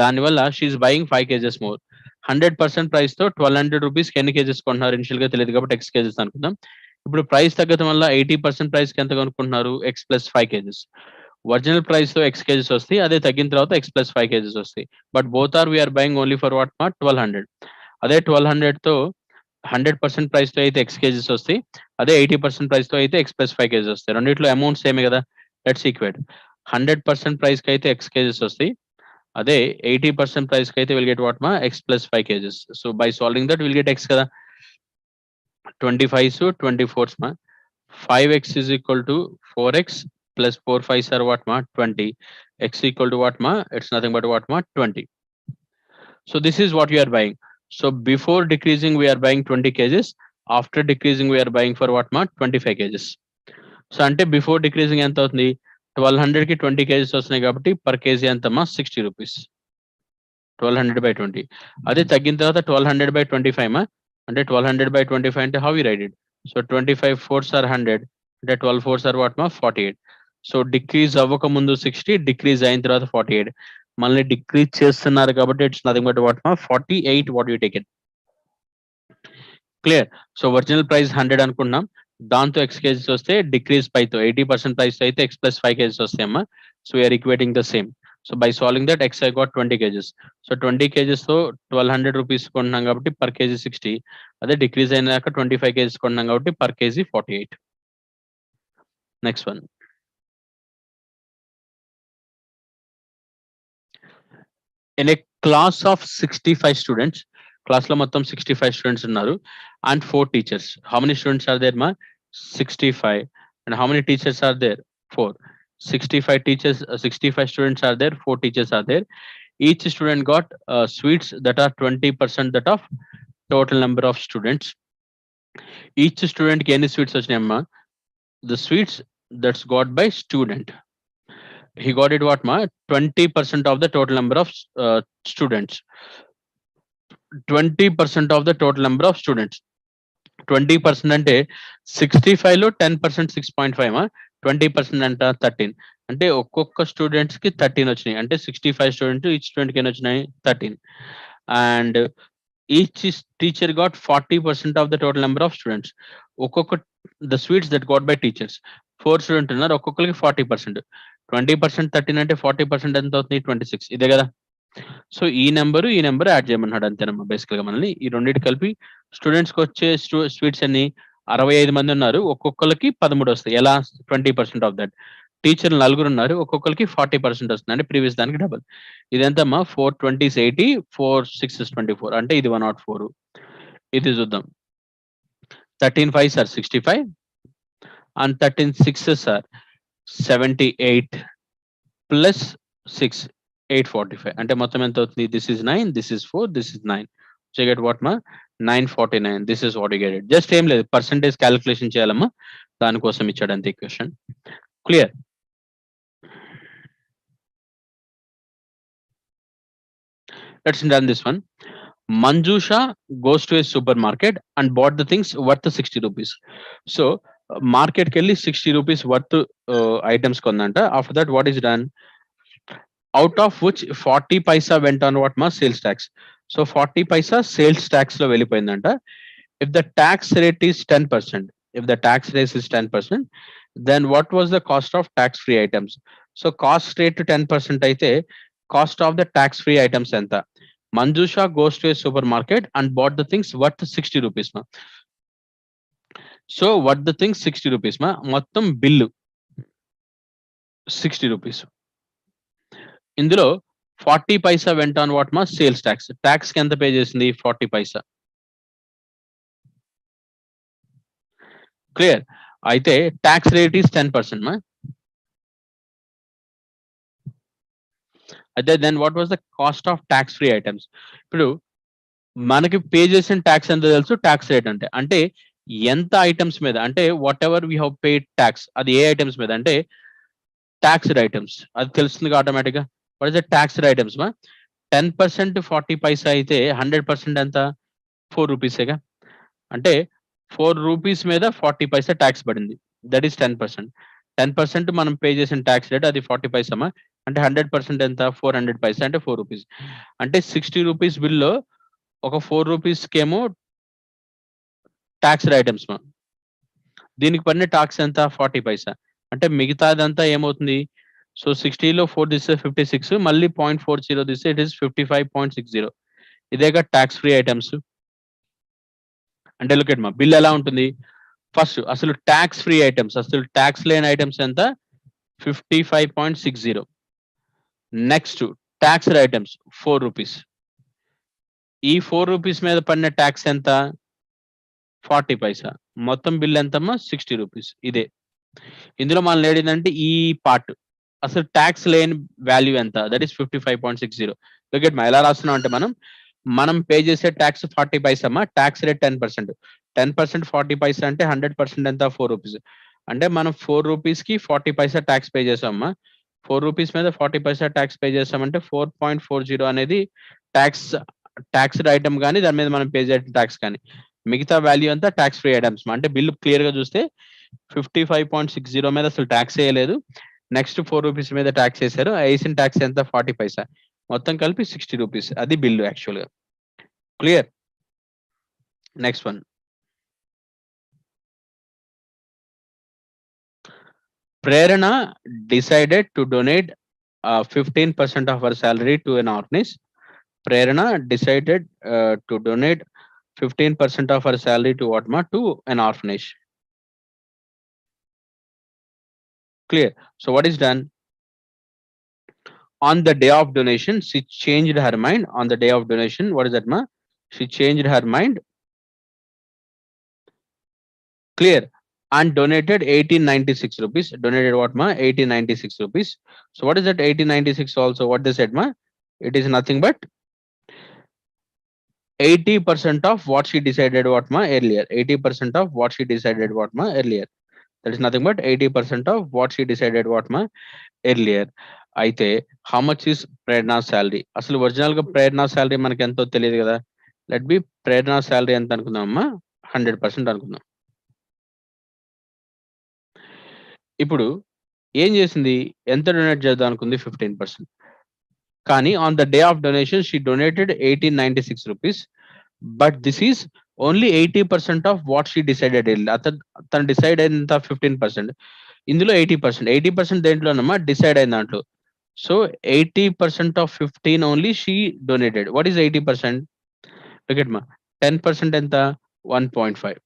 [SPEAKER 1] దానివల్ల she's buying 5 kgs more. 100% price తో 1200 రూపీస్కి ఎన్ని కేజెస్ కొంటున్నారు ఇనిషియల్ గా తెలియదు కాబట్టి ఎక్స్ కేజెస్ అనుకుందాం. ఇప్పుడు ప్రైస్ తగ్గడం వల్ల 80% ప్రైస్ కి ఎంత కొనుక్కుంటున్నారు? X plus 5 KGs. Original price తో ఎక్స్ కేజెస్ వస్తాయి, అదే తగ్గిన తర్వాత ఎక్స్ ప్లస్ 5 కేజెస్ వస్తాయి. But both are we're buying only for what మా 1200. అదే 1200 తో 100% ప్రైస్ తో అయితే ఎక్స్ కేజెస్ వస్తాయి, అదే 80% ప్రైస్ తో అయితే ఎక్స్ ప్లస్ 5 కేజెస్ వస్తాయి. రెండిట్లో అమౌంట్ సేమే కదా. Let's equate. 100% ప్రైస్ కి అయితే ఎక్స్ కేజెస్ వస్తాయి, అదే 80% ప్రైస్ కి అయితే విల్ గెట్ వాట్ మా X plus 5 kgs. So by solving that will get X కదా. 25 24 మా. 5x is equal to 4x plus 4 5s are what ma 20. X equal to what ma? It's nothing but what ma 20. So this is what you are buying. So before decreasing we are buying 20 kgs. After decreasing we are buying for what ma 25 kgs. So ante before decreasing ఎంత అవుతుంది? 1200 కి 20 kgs వస్తున్నాయి కాబట్టి per kg ఎంత మా 60 rupees. 1200 by 20. అదే తగ్గిన తర్వాత 1200 by 25 మా. అంటే 1200 by 25 అంటే how we write it? So 25 4s are 100. అంటే 12 4s are what ma 48. So decrease అవ్వక ముందు 60, డిక్రీజ్ అయిన తర్వాత 48. మళ్ళీ డిక్రీజ్ చేస్తున్నారు కాబట్టి ఇట్స్ నథింగ్ బట్ వాట్ మా 48. What you take it. Clear. So original price 100 అనుకున్నాం, దాంతో ఎక్స్ కేజెస్ వస్తే డిక్రీజ్ పైతో 80% ప్రైస్ అయితే ఎక్స్ ప్లస్ 5 కేజెస్ వస్తాయమ్మా. So we're equating the same. So by solving that X I got 20 KGs. So 20 KGs తో 1200 rupees కొంటున్నాం కాబట్టి per KG 60. అదే డిక్రీజ్ అయినాక 25 కేజెస్ కొంటున్నాం కాబట్టి per KG 48. Next one. In a class of 65 students, class లో మొత్తం 65 students ఉన్నారు and 4 teachers. How many students are there ma? 65. And how many teachers are there? 4. 65 teachers, 65 students are there, 4 teachers are there. Each student got sweets that are 20% that of total number of students. Each student కి ఎన్ని sweets వచ్చినాయమ్మా? The sweets that's got by student, he got it what ma 20% of the total number of students. 20% of the total number of students. 20% అంటే 65 లో 10% 6.5 మా. 20% అంట 13. అంటే ఒక్కొక్క students కి 13 వచ్చినాయి. అంటే 65 స్టూడెంట్, ఈచ్ స్టూడెంట్ కి ఎన్ని వచ్చినాయి? 13. And each teacher got 40% of the total number of students. ఒక్కొక్క the sweets that got by teachers. 4 student ఉన్నారు, ఒక్కొక్కరికి 40%. 20% 13 అంటే 40% ఎంత అవుతుంది? 26. ఇదే కదా. సో ఈ నెంబర్ యాడ్ చేయమన్నాడు అంతేనమ్మా. బేసికల్ గా మనల్ని ఈ రెండింటి కలిపి స్టూడెంట్స్ కి వచ్చే స్వీట్స్ అన్ని 65 మంది ఉన్నారు, ఒక్కొక్కరికి 13 వస్తాయి. ఎలా? 20% ఆఫ్ దట్. టీచర్ 4 ఉన్నారు, ఒక్కొక్కరికి 40% వస్తుంది. అంటే ప్రీవియస్ దానికి డబల్. ఇదెంతమ్మా? 4 20s 80, 4 6s 24. అంటే ఇది 104. ఇది చూద్దాం. 13 5s are 65 and 13 6s are 78 plus 6 845. అంటే మొత్తం ఎంత అవుతుంది? This is 9, this is 4, this is 9. So you get what మా 949. This is what you get it. Just ఏం లేదు, పర్సంటేజ్ క్యాలిక్యులేషన్ చేయాలమ్మా, దానికోసం ఇచ్చాడు అంతే equation. Clear. Let's done this one. Manjusha goes to a supermarket and bought the things worth 60 rupees. So market కి వెళ్ళి 60 rupees worth items కొందంట. After that what is done? Out of which 40 paisa went on what ma sales tax. So 40 paisa sales tax లో వెళ్ళిపోయిందంట. If the tax rate is 10%, if the tax rate is 10%, then what was the cost of tax free items? So cost rate 10% అయితే cost of the tax free items ఎంత? Manjusha goes to a supermarket and bought the things worth 60 rupees మా. So worth the things 60 rupees మా. మొత్తం bill 60 rupees. ఇందులో 40 paisa went on what మా? Sales tax. Tax కి ఎంత pay చేసింది? 40 paisa. Clear? అయితే ట్యాక్స్ రేట్ ఈస్ 10% మా. అయితే then what was the cost of tax free items? ఇప్పుడు మనకి పే చేసిన ట్యాక్స్ ఎంత తెలుసు? ట్యాక్స్ రేట్ అంటే ఎంత ఐటమ్స్ మీద, అంటే what ever we have paid tax, అది ఏ ఐటమ్స్ మీద అంటే ట్యాక్స్డ్ ఐటమ్స్, అది తెలుస్తుంది ఆటోమేటిక్ గా. What is the taxed items మా? 10% 40 పైసా అయితే 100% ఎంత? 4 రూపీసేగా. అంటే 4 రూపీస్ మీద 40 పైసా ట్యాక్స్ పడింది. That is 10%. 10% మనం పే చేసిన ట్యాక్స్ రేట్ అది 40 పైసమా, అంటే 100% ఎంత? 400 పైసా, అంటే 4 రూపీస్. అంటే 60 రూపీస్ బిల్లో ఒక 4 రూపీస్కేమో ట్యాక్స్డ్ ఐటమ్స్ మా. దీనికి పడిన ట్యాక్స్ ఎంత? 40 పైసా. అంటే మిగతాదంతా ఏమవుతుంది? సో 60లో 4 తీస్తే 56, మళ్ళీ 0.40 తీస్తే ఇట్ ఈస్ 55.60. ఇదేగా ట్యాక్స్ ఫ్రీ ఐటమ్స్. అంటే లుక్ ఎట్ మా బిల్ ఎలా ఉంటుంది? ఫస్ట్ అసలు ట్యాక్స్ ఫ్రీ ఐటమ్స్, అసలు ట్యాక్స్ లేని ఐటమ్స్ ఎంత? 55.60. Next taxed items 4 rupees. ఈ 4 రూపీస్ మీద పడిన ట్యాక్స్ ఎంత? 40 పైసా. మొత్తం బిల్ ఎంతమ్మా? 60 రూపీస్. ఇదే. ఇందులో మనం ఏడిందంటే ఈ పార్ట్ అసలు ట్యాక్స్ లేని వాల్యూ ఎంత? That is 55.60. లుక్ మా ఎలా రాస్తున్నాం అంటే మనం పే చేసే ట్యాక్స్ 40 పైసమ్మా. Tax rate 10%. 10% 40 పైసా అంటే 100% ఎంత? 4 రూపీస్. అంటే మనం 4 రూపీస్ కి 40 పైసా ట్యాక్స్ పే చేసామమ్మా. 4 రూపీస్ మీద 40 పైసా ట్యాక్స్ పే చేసామంటే 4.40 అనేది ట్యాక్స్ ట్యాక్స్డ్ ఐటమ్ కానీ దాని మీద మనం పే చేసిన ట్యాక్స్ కానీ. మిగతా వాల్యూ అంతా ట్యాక్స్ ఫ్రీ ఐటమ్స్. అంటే బిల్లు క్లియర్ గా చూస్తే 55.60 మీద అసలు ట్యాక్స్ వేయలేదు. నెక్స్ట్ 4 రూపీస్ మీద ట్యాక్స్ వేశారు. వేసిన ట్యాక్స్ ఎంత? 40 పైసా. మొత్తం కలిపి 60 రూపీస్. అది బిల్లు యాక్చువల్ గా. Clear? Next one. Prerana decided to donate 15% of her salary to an orphanage. Prerna decided to donate 15% of her salary to what ma? To an orphanage. Clear? So what is done? On the day of donation, she changed her mind. On the day of donation, what is that ma? She changed her mind. Clear? And donated 1896 rupees. Donated what ma? 1896 rupees. So what is that 1896 also? What they said ma? It is nothing but 80% of what she decided what ma earlier. 80% of what she decided what ma earlier. That is nothing but 80% of what she decided what ma earlier. అయితే how much is Prerana salary? అసలు original గా ప్రేరణ salary మనకి ఎంతో తెలియదు కదా. Let B ప్రేరణ salary ఎంత అనుకుందాం అమ్మా? 100% అనుకుందాం. ఇప్పుడు ఏం చేసింది? ఎంత డొనేట్ చేద్దాం అనుకుంది? 15%. కానీ on the day of donation she donated 1896 rupees. But this is only 80% of what she decided. తను డిసైడ్ అయినంత 15%. ఇందులో 80%. 80% దేంట్లోనమ్మా? డిసైడ్ అయిన దాంట్లో. So 80% of 15 only she donated. What is 80%? మా 10% ఎంత? 1.5.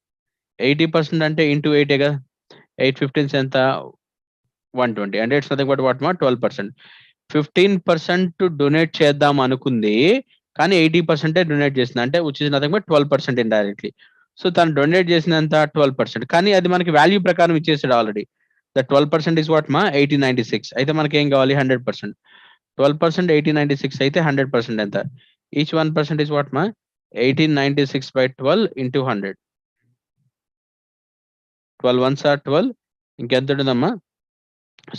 [SPEAKER 1] 80% అంటే ఇంటూ 8 కదా. 8 15 ఎంత? 120. అంటే ఇట్స్ నథింగ్ బట్ వాట్ మా? 12%. 15% డొనేట్ చేద్దాం అనుకుంది, కానీ 80% డొనేట్ చేసింది. అంటే which is nothing but 12% indirectly. So తను డొనేట్ చేసినంత 12%. కానీ అది మనకి వాల్యూ ప్రకారం ఇచ్చేసాడు ఆల్రెడీ. ద 12% ఇస్ వాట్ మా? 1896. అయితే మనకి ఏం కావాలి? 100%. 12% 1896 అయితే 100% ఎంత? ఈచ్ 1% ఇస్ వాట్ మా? 1896 by 12 into 100. 12 ones are 12. ఇంకెంత ఉంటుందమ్మా?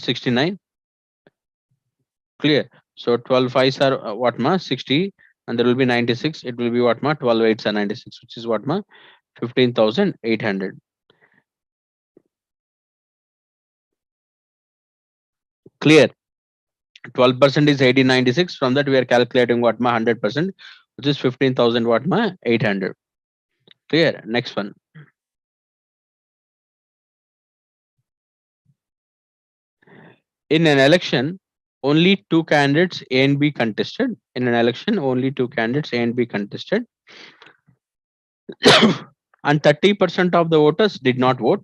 [SPEAKER 1] 69. Clear? So 12 5s are what ma? 60, and there will be 96. It will be what ma? 12 8s are 96, which is what ma? 15,800. Clear? 12% is 1896. From that we are calculating what ma? 100%, which is 15,000 what ma? 800. Clear? Next one. In an election, only two candidates A and B contested in an election. Only two candidates A and B contested, and 30% of the voters did not vote,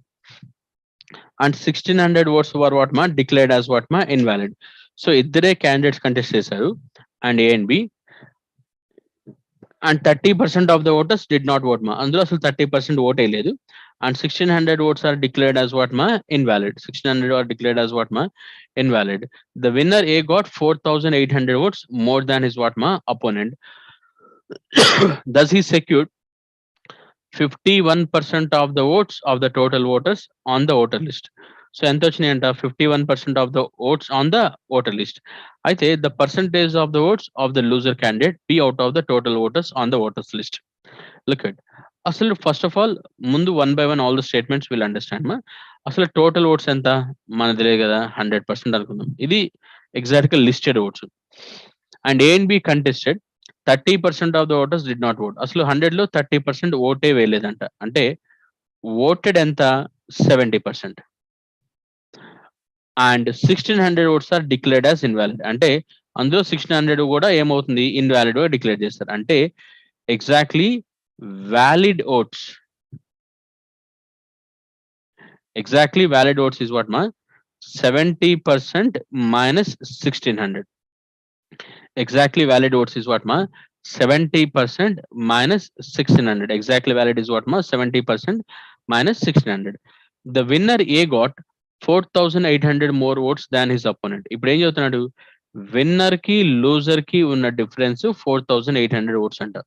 [SPEAKER 1] and 1600 votes were what ma declared as what ma invalid. So ఇద్దరే candidates contest చేశారు and A and B, and 30% of the voters did not vote ma. అందులో అసలు 30% vote వేయలేదు, and 1600 votes are declared as what ma invalid. 1600 are declared as what ma invalid. The winner A got 4800 votes more than his what ma opponent. Thus he secured 51% of the votes of the total voters on the voter list. So ఎంత వచ్చినాయంట 51% of the votes on the voter list. అయితే the percentage of the votes of the loser candidate be out of the total voters on the voters list. Look at, అసలు first of all ముందు one by one all the statements will understand మా. అసలు total votes ఎంత మనది తెలియదు కదా, 100% అనుకుందాం. ఇది ఎగ్జాక్ట్గా listed votes. And A and B contested 30% of the voters did not vote. అసలు 100లో 30% ఓటే వేయలేదంట. అంటే ఓటెడ్ ఎంత 70%. And 1600 votes are declared as invalid. అంటే అందులో 1600 కూడా ఏమవుతుంది ఇన్వాలిడ్ గా డిక్లేర్ చేస్తారు. అంటే exactly valid votes. Exactly valid votes is what ma 70% minus 1600. Exactly valid votes is what ma 70% minus 1600. Exactly valid is what ma 70% minus 1600. The winner A got 4800 more votes than his opponent. ఇప్పుడు ఏం చెప్తున్నాడు, winner కి loser కి ఉన్న difference 4800 votes అంట.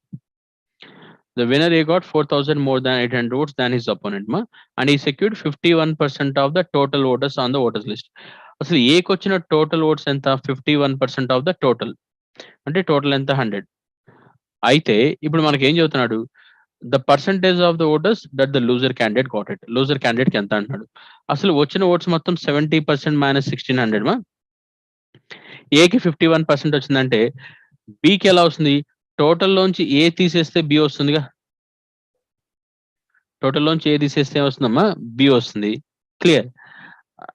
[SPEAKER 1] The winner A got 4000 more than 800 votes than his opponent ma, and he secured 51% of the total voters on the voters list. అసలు ఏకి వచ్చిన టోటల్ ఓట్స్ ఎంత 51% ఆఫ్ ద టోటల్, అంటే total ఎంత 100. అయితే ఇప్పుడు మనకి ఏం చెబుతున్నాడు, the percentage of the voters that the loser candidate got it. Loser candidate కి ఎంత అంటున్నాడు. అసలు వచ్చిన ఓట్స్ మొత్తం 70% మైనస్ 1600 మా. ఏకి 51% వచ్చిందంటే బికి ఎలా వస్తుంది, టోటల్ లోంచి ఏ తీసేస్తే బి వస్తుందిగా. టోటల్ లోంచి ఏ తీసేస్తే వస్తుందమ్మా బి వస్తుంది. క్లియర్,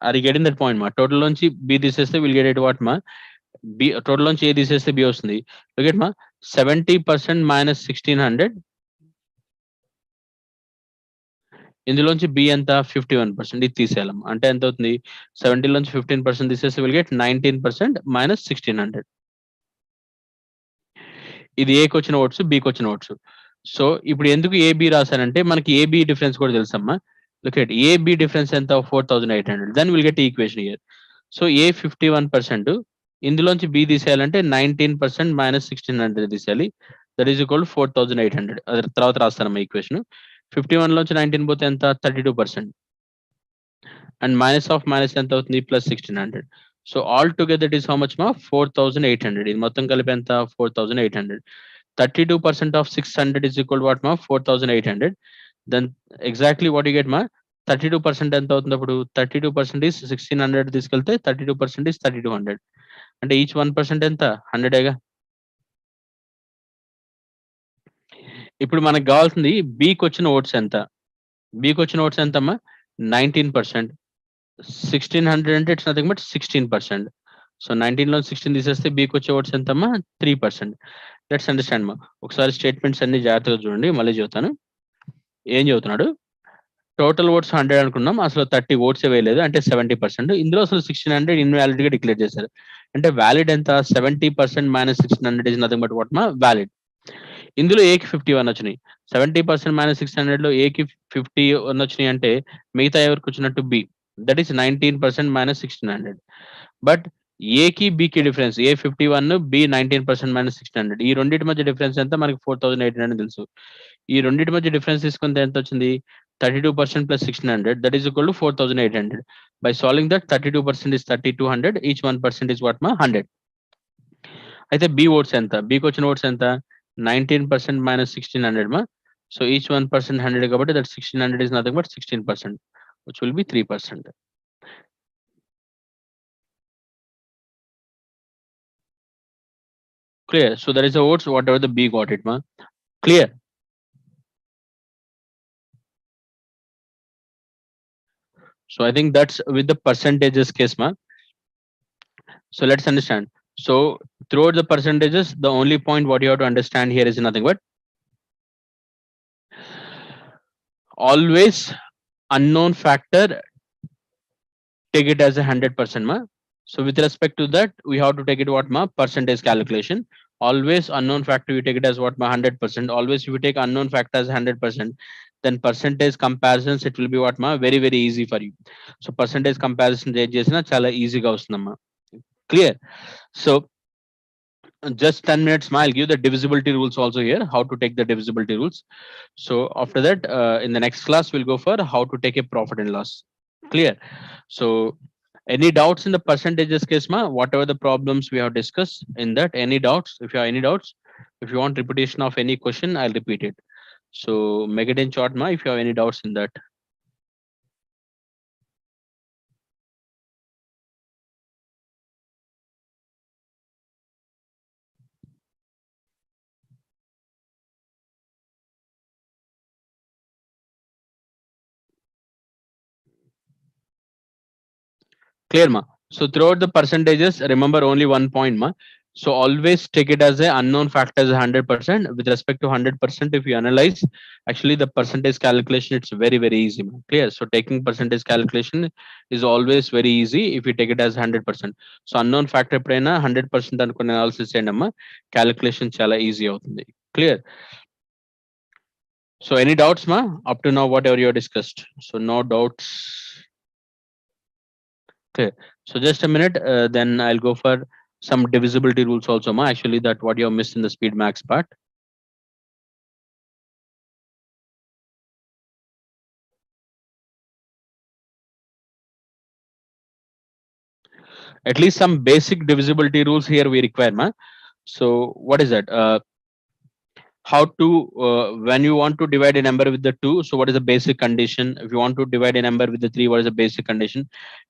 [SPEAKER 1] అది గెటింగ్ దట్ పాయింట్ మా. టోటల్ లోంచి బి తీసేస్తే విల్ గెట్ ఇట్ వాట్ మా బి. టోటల్ లోంచి ఏ తీసేస్తే బి వస్తుంది. గెట్ మా 70% మైనస్ 1600. ఇందులోంచి బి ఎంత 51%. ఇది తీసేయాలమ్మా. అంటే ఎంత అవుతుంది 70 లోంచి 15% తీసేస్తే విల్ గెట్ 19% మైనస్ 1600. ఇది ఏకి వచ్చిన ఓట్స్ బికి వచ్చిన ఓట్స్. సో ఇప్పుడు ఎందుకు ఏబి రాశానంటే మనకి ఏబి డిఫరెన్స్ కూడా తెలుసమ్మా. లుక్ ఎట్ ఏబి డిఫరెన్స్ ఎంత 4800. Then will get equation here. So A 51%, ఇందులోంచి బి తీసేయాలంటే 19% మైనస్ 1600 తీసేయాలి. That is equal 4800. అది తర్వాత రాస్తానమ్మా ఈక్వేషన్. 51 లోంచి 19 పోతే ఎంత 32%, అండ్ మైనస్ ఆఫ్ మైనస్ ఎంత అవుతుంది plus 1600. So all together it is how much మా 4800. ఇది మొత్తం కలిపి ఎంత 4800. 32% of 600 is equal to what ma 4800. Then exactly what you get ma 32% ఎంత అవుతుంది అప్పుడు 32% is 1600 తీసుకెళ్తే 32% is 3200. అంటే ఈచ్ 1% ఎంత 100గా. ఇప్పుడు మనకు కావాల్సింది బికి వచ్చిన ఓట్స్ ఎంత. బికి వచ్చిన ఓట్స్ ఎంతమ్మా 19%. 1600 అంటే ఇట్స్ నథింగ్ బట్ 16%. సో 19 లో 16 తీసేస్తే బికి వచ్చే ఓట్స్ ఎంతమ్మా 3%. లెట్స్ అండర్స్టాండ్ మా. ఒకసారి స్టేట్మెంట్స్ అన్ని జాగ్రత్తగా చూడండి, మళ్ళీ చెబుతాను. ఏం చెబుతున్నాడు, టోటల్ ఓట్స్ 100 అనుకున్నాం, అసలు 30 ఓట్స్ వేయలేదు అంటే 70%. ఇందులో అసలు 1600 ఇన్వాలిడ్ గా డిక్లేర్ చేశారు. అంటే వ్యాలిడ్ ఎంత 70% minus 1600 is nothing but what మా వ్యాలిడ్. ఇందులో ఏకి 51 వచ్చినాయి. 70% మైనస్ 600 లో ఏకి 51 వచ్చినాయి అంటే మిగతా ఎవరికి వచ్చినట్టు B, that is 19% minus 1600. But ఏకి బికి డిఫరెన్స్ ఏ 51 బి 19% మైనస్ 1600. ఈ రెండింటి మధ్య డిఫరెన్స్ ఎంత మనకి 4800 తెలుసు. ఈ రెండింటి మధ్య డిఫరెన్స్ తీసుకుంటే ఎంత వచ్చింది 32% plus 1600, that is equal to 4800. By solving that 32% is 3200, each 1% is what మా 100. అయితే బి ఓట్స్ ఎంత, బికి వచ్చిన ఓట్స్ ఎంత 19% మైనస్ 1600 మా. సో ఈచ్ 1% 100 కాబట్టి that 1600 is nothing but 16%, which will be 3%. Clear. So there is a votes whatever the B got it ma. Clear. So I think that's with the percentages case ma. So let's understand. So throughout the percentages, the only point what you have to understand here is nothing but always unknown factor, take it as 100% ma. So with respect to that, we have to take it what ma percentage calculation. Always unknown factor you take it as what ma 100%. Always if you take unknown factor as 100%, then percentage comparisons it will be what ma very easy for you. So percentage comparison చేసిన చాలా ఈజీగా వస్తుందమ్మా. Clear? So just 10 minutes ma, I'll give the divisibility rules also here, how to take the divisibility rules. So after that, in the next class, we'll go for how to take a profit and loss. Clear? So any doubts in the percentages case ma, whatever the problems we have discussed in that, any doubts, if you have any doubts, if you want repetition of any question, I'll repeat it. So make it in short ma, if you have any doubts in that. Clear ma. So throughout the percentages, remember only one point ma. So always take it as a unknown factor as 100%. With respect to 100%, if you analyze, actually the percentage calculation it's very easy ma. Clear. So taking percentage calculation is always very easy if you take it as 100%. So unknown factor ఎప్పుడైనా 100% అనుకుని analysis చేయండి అమ్మా, calculation చాలా easy అవుతుంది. Clear. So any doubts ma up to now whatever you have discussed? So no doubts. Okay, so just a minute, then I'll go for some divisibility rules also, ma. Actually, that what you have missed in the speed max part. At least some basic divisibility rules here we require, ma. So what is that? How to when you want to divide a number with the two? So what is the basic condition? If you want to divide a number with the three, what is the basic condition?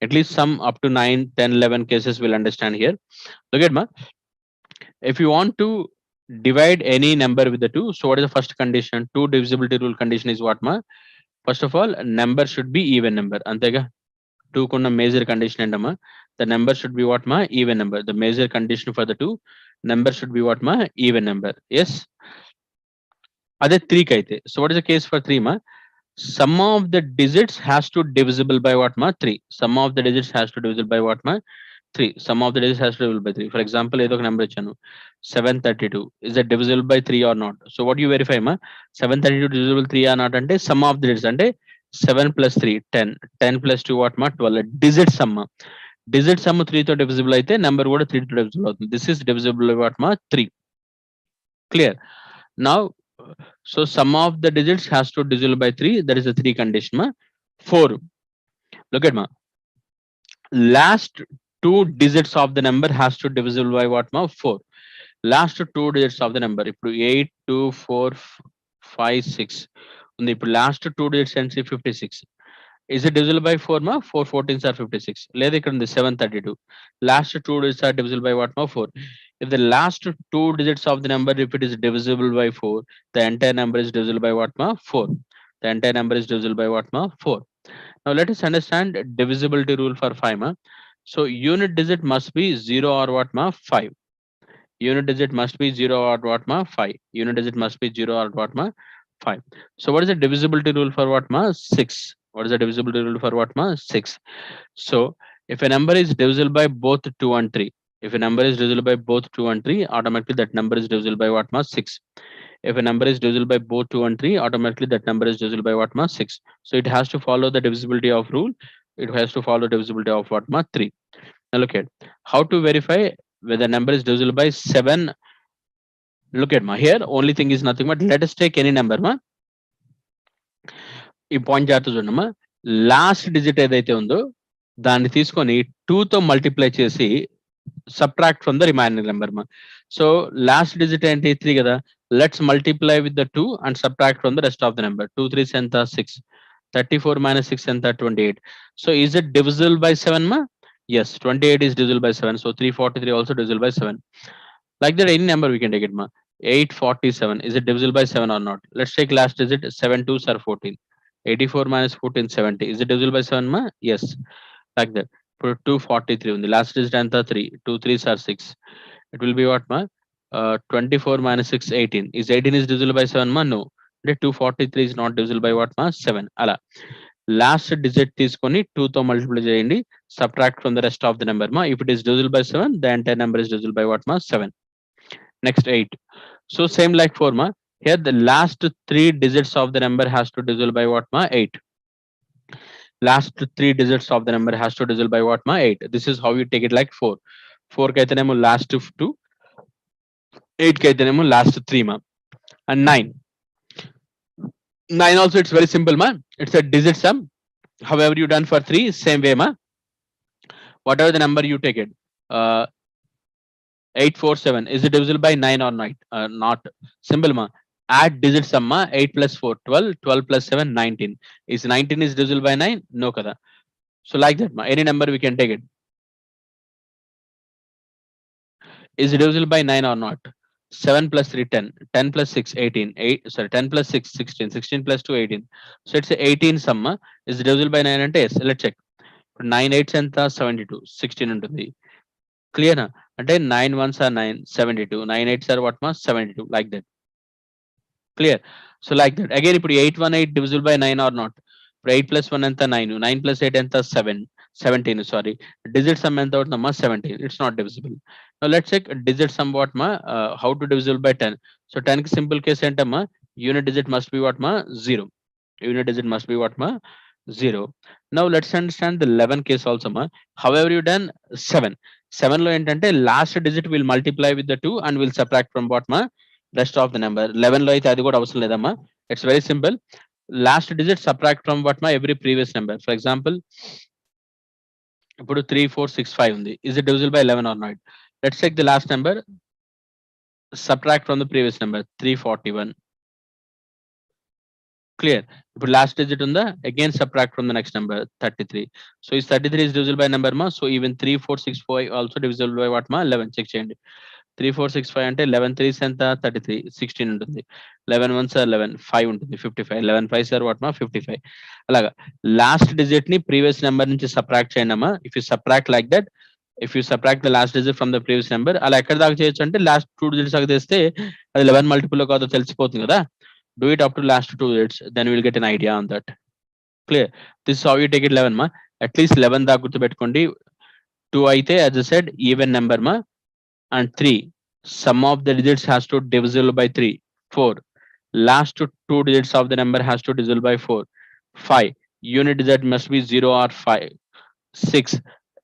[SPEAKER 1] At least some up to 9, 10, 11 cases we'll understand here. Look at ma. If you want to divide any number with the two, so what is the first condition? Two divisibility rule condition is what ma? First of all, number should be even number. Antega two kuna major condition endama. The number should be what ma? Even number. The major condition for the two number should be what ma? Even number. Yes. Other three kaite. So what is the case for three ma? Sum of the digits has to divisible by what ma? Three. Sum of the digits has to divisible by what ma? 3. Sum of the digits has to divisible by 3. For example, ఏదో ఒక number ఇచ్చాను 732. Is it divisible by 3 or not? So what you verify ma? 732 divisible 3 or not అంటే sum of the digits అంటే 7 plus 3 10. 10 plus 2 what ma? 12. Digit sum. Digit sum 3 తో divisible అయితే number కూడా 3 తో divisible అవుతుంది. This is divisible by what ma? 3. Clear? Now, so sum of the digits has to divisible by 3. That is the 3 condition ma. 4. Look at ma. Last two digits of the number has to divisible by what ma? 4. Last two digits of the number ఇప్పుడు 8 2 4 5 6 ఉంది. ఇప్పుడు last two digits and 56. Is it divisible by 4 ma? 4 14s are 56. లేదా ఇక్కడ ఉంది 732. Last two digits are divisible by what ma? 4. If the last two digits of the number, if it is divisible by 4, the entire number is divisible by what ma? 4. The entire number is divisible by what ma? 4. Now let us understand divisibility rule for 5 ma. So unit digit must be 0 or what ma? 5. Unit digit must be 0 or what ma? 5. Unit digit must be 0 or what ma? 5. So what is the divisibility rule for what ma? 6. What is the divisibility rule for what ma? 6. So if a number is divisible by both 2 and 3, if a number is divisible by both 2 and 3, automatically that number is divisible by what ma? 6. If a number is divisible by both 2 and 3, automatically that number is divisible by what ma? 6. So it has to follow the divisibility of rule. It has to follow divisibility of what ma? 3. Now look at how to verify whether number is divisible by 7. Look at ma, here only thing is nothing but let us take any number ma. ఈ point జాగ్రత్త చూడమ్మా, last digit ఏదైతే ఉందో దాన్ని తీసుకొని 2 తో multiply చేసి subtract from the remaining number మా. సో లాస్ట్ డిజిట్ ఏంటి 3 కదా, let's multiply with the 2 and subtract from the rest of the number. 2 3 ఎంత 6, 34 minus 6 ఎంత 28. So is it divisible by 7 ma? Yes, 28 is divisible by 7. So 343 also divisible by 7. Like that, any number we can take it ma. 847, is it divisible by 7 or not? Let's take last digit. 7 2s are 14. 84 minus 14 70. Is it divisible by 7 ma? Yes. Like that. ఇప్పుడు 243 ఉంది. Last digit ఎంత 3. 2 3s are 6. It will be what ma? 24 minus 6 18. Is 18 is divisible by 7 ma? No. అంటే 243 is not divisible by what ma? 7. అలా last digit తీసుకొని 2 తో multiply చేయండి. Subtract from the rest of the number ma. If it is divisible by 7, the entire number is divisible by what ma? 7. Next 8. So same like 4 ma. Here the last 3 digits of the number has to divisible by what ma? 8. Last 3 digits of the number has to divisible by what ma? 8. This is how you take it like 4. 4 కి అయితేనేమో last 2, 8 కి అయితేనేమో last 3 ma. And 9. 9 also it's very simple ma. It's a digit sum. However you done for 3, same way ma. Whatever the number you take it. 847. Is it divisible by 9 or not? Not. Simple ma. Add digit sum ma. 8 plus 4, 12. 12 plus 7, 19. Is 19 is divisible by 9? No kada. So like that ma. Any number we can take it. Is it divisible by 9 or not? 7 plus 3, 10. 10 plus 6, 18. 10 plus 6, 16. 16 plus 2, 18. So it's 18 sum. Is it divisible by 9 అంటే yes. Let's check. 9 8s ఎంత 72. 16 ఉంటుంది. Clear na? అంటే 9 1s are 9, 72. 9 8s are what ma? 72. Like that. Clear? So like that. Again, ఇప్పుడు 818 divisible by 9 or not? ఇప్పుడు 8 plus 1 ఎంత 9. 9 plus 8 ఎంత 7. 17, sorry. Digit sum ఎంత అవుతుందమ్మా 17. It's not divisible. Now let's check digit sum what ma? How to divisible by 10. So 10 కి simple case ఏంటమ్మా? Unit digit must be what ma? 0. Unit digit must be what ma? 0. Now let's understand the 11 case also ma. However you done 7. 7 లో ఏంటంటే last digit will multiply with the 2 and will subtract from what ma? Rest of the number. 11 లో అయితే అది కూడా అవసరం లేదమ్మా. It's very simple. Last digit subtract from what ma? Every previous number. For example, ఇప్పుడు 3 4 6 5 ఉంది. Is it divisible by 11 or not? Let's take the last number. Subtract from the previous number. 341. Clear? ఇప్పుడు last digit ఉందా? Again subtract from the next number. 33. So is 33 is divisible by number ma? So even 3 4 6 5 also divisible by what ma? 11. Check చేయండి. 3 4 6 5 అంటే 11 3s ఎంత 33. 16 ఉంటుంది. 11 1s are 11. 5 ఉంటుంది. 55. 11 5s are what ma? 55. అలాగా last digit ని previous number నుంచి subtract చేయండి అమ్మా. If you subtract like that, if you subtract the last digit from the previous number, అలా ఎక్కడ దాకా చేయొచ్చు అంటే లాస్ట్ 2 digits దాకా తెస్తే అది 11 మల్టిపుల్ కాదో తెలిసిపోతుంది కదా. Do it up to last 2 digits, then we will get an idea on that. Clear? This is how you take it 11 ma. At least 11 దాకా గుర్తుపెట్టుకోండి. 2 అయితే as I said even number ma. And 3, sum of the digits has to divisible by 3. 4, last 2 digits of the number has to divisible by 4. 5, unit digit must be 0 or 5. 6,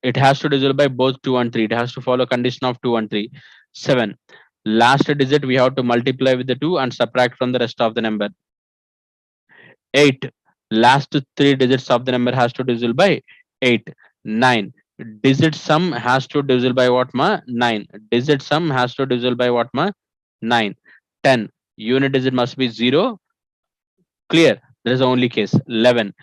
[SPEAKER 1] it has to divisible by both 2 and 3. It has to follow condition of 2 and 3. 7, last digit we have to multiply with the 2 and subtract from the rest of the number. 8, last 3 digits of the number has to divisible by 8. 9, digit sum has to divisible by what ma? 9. Digit sum has to divisible by what ma? 9. 10, unit digit must be 0. Clear? There is only case. 11,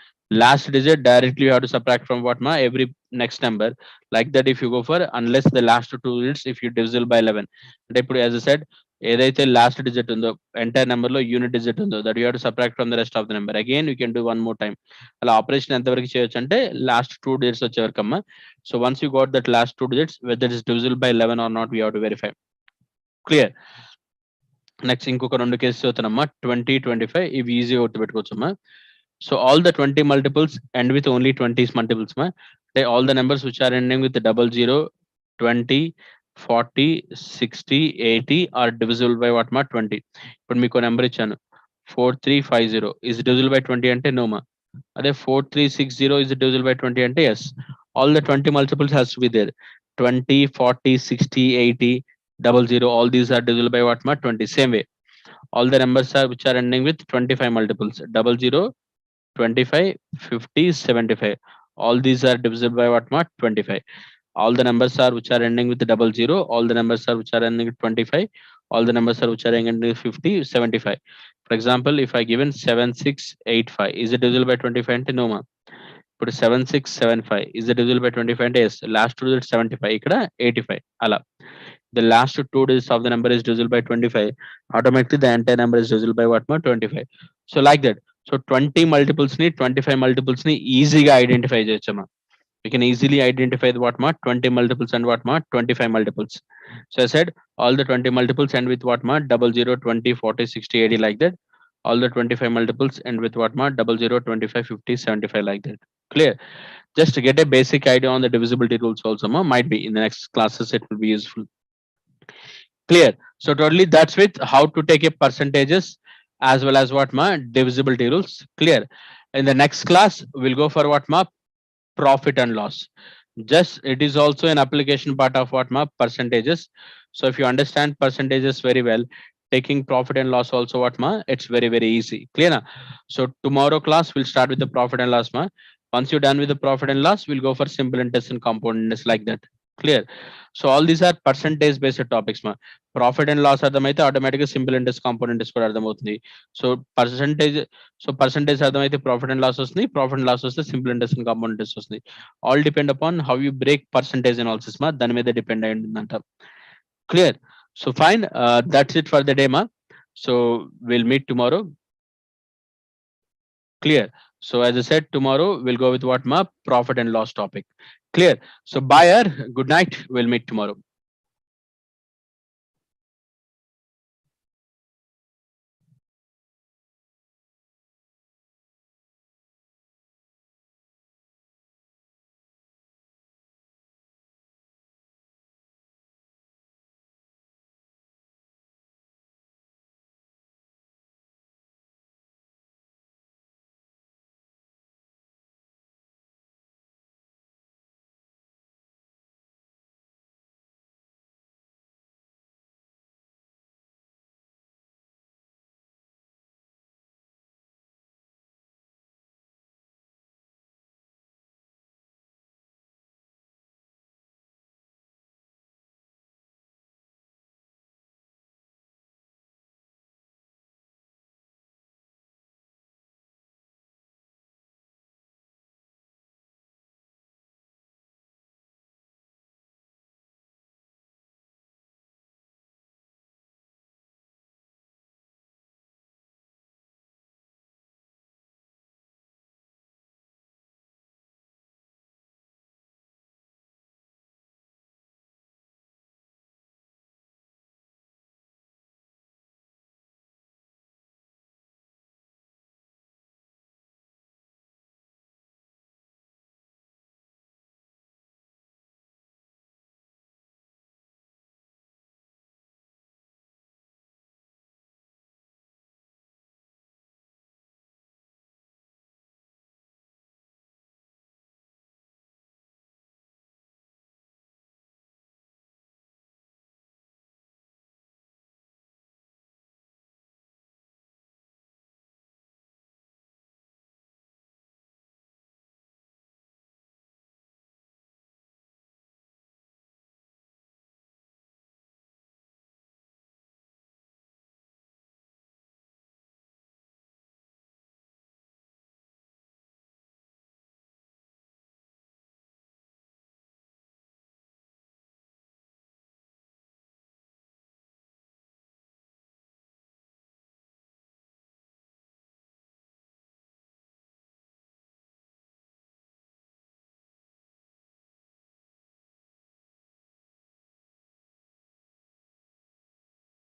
[SPEAKER 1] last digit directly you have to subtract from what ma? Every next number. Like that if you go for unless the last 2 digits if you divisible by 11. అంటే ఇప్పుడు as I said ఏదైతే last digit ఉందో entire number లో unit digit ఉందో that you have to subtract from the rest of the number. Again you can do one more time. అలా operation ఎంతవరకు చేయొచ్చు అంటే లాస్ట్ 2 digits వచ్చే వరకు అమ్మా. So once you got that last 2 digits whether is divisible by 11 or not we have to verify. Clear? Next ఇంకొక 2 cases అవుతానమ్మా. 20 25 ఇవి ఈజీగా గుర్తుపెట్టుకోవచ్చమ్మా. So all the 20 multiples end with only 20s multiples ma. All the numbers which are ending with 00 20 40 60 80 are divisible by what ma? 20. ఇప్పుడు మీకు number ఇచ్చాను 4350. is divisible by 20 అంటే no ma. అదే 4360 is divisible by 20 అంటే yes. All the 20 multiples has to be there. 20 40 60 80 00 all these are divisible by what ma? 20. Same way all the numbers are which are ending with 25 multiples 00 25 50 75 all these are divisible by what ma? 25. All the numbers are which are ending with 00 all the numbers are which are ending with 25 all the numbers are which are ending with 50 75. For example if I given 7685 is it divisible by 25 అంటే no ma. ఇప్పుడు 7675 is it divisible by 25 అంటే yes. Last 2 digits 75 ఇక్కడ 85 అలా. The last 2 digits of the number is divisible by 25 automatically the entire number is divisible by what ma? 25. So like that. So 20 multiples ని 25 multiples ని ఈజీగా identify చేయొచ్చమ్మా. We can easily identify the what ma 20 multiples and what ma 25 multiples. So I said all the 20 multiples end with what ma 00, 20, 40, 60, 80 like that. All the 25 multiples end with what ma 00, 25, 50, 75 like that. Clear? Just to get a basic idea on the divisibility rules also ma, might be in the next classes it will be useful. Clear? So totally that's with how to take a percentages as well as what ma divisibility rules. Clear? In the next class we'll go for what ma profit and loss. Just it is also an application part of what ma percentages. So if you understand percentages very well, taking profit and loss also what ma it's very easy. Clear na? So tomorrow class we'll start with the profit and loss ma. Once you're done with the profit and loss, we'll go for simple interest and compound interest like that. Clear? So all these are percentage based topics ma. Profit and loss అర్థమైతే ఆటోమేటిక్గా simple interest compound interest కూడా అర్థమవుతుంది. So percentage percentage అర్థమైతే profit and loss వస్తుంది, profit and loss వస్తే simple interest and compound interest వస్తుంది. All depend upon how you break percentage analysis మా, దాని మీద డిపెండ్ అయి ఉంటుందంట. Clear? So fine, that's it for the day మా. So will meet tomorrow. Clear? So as I said, tomorrow we'll go with what ma profit and loss topic. Clear? So buyer, good night, we'll meet tomorrow.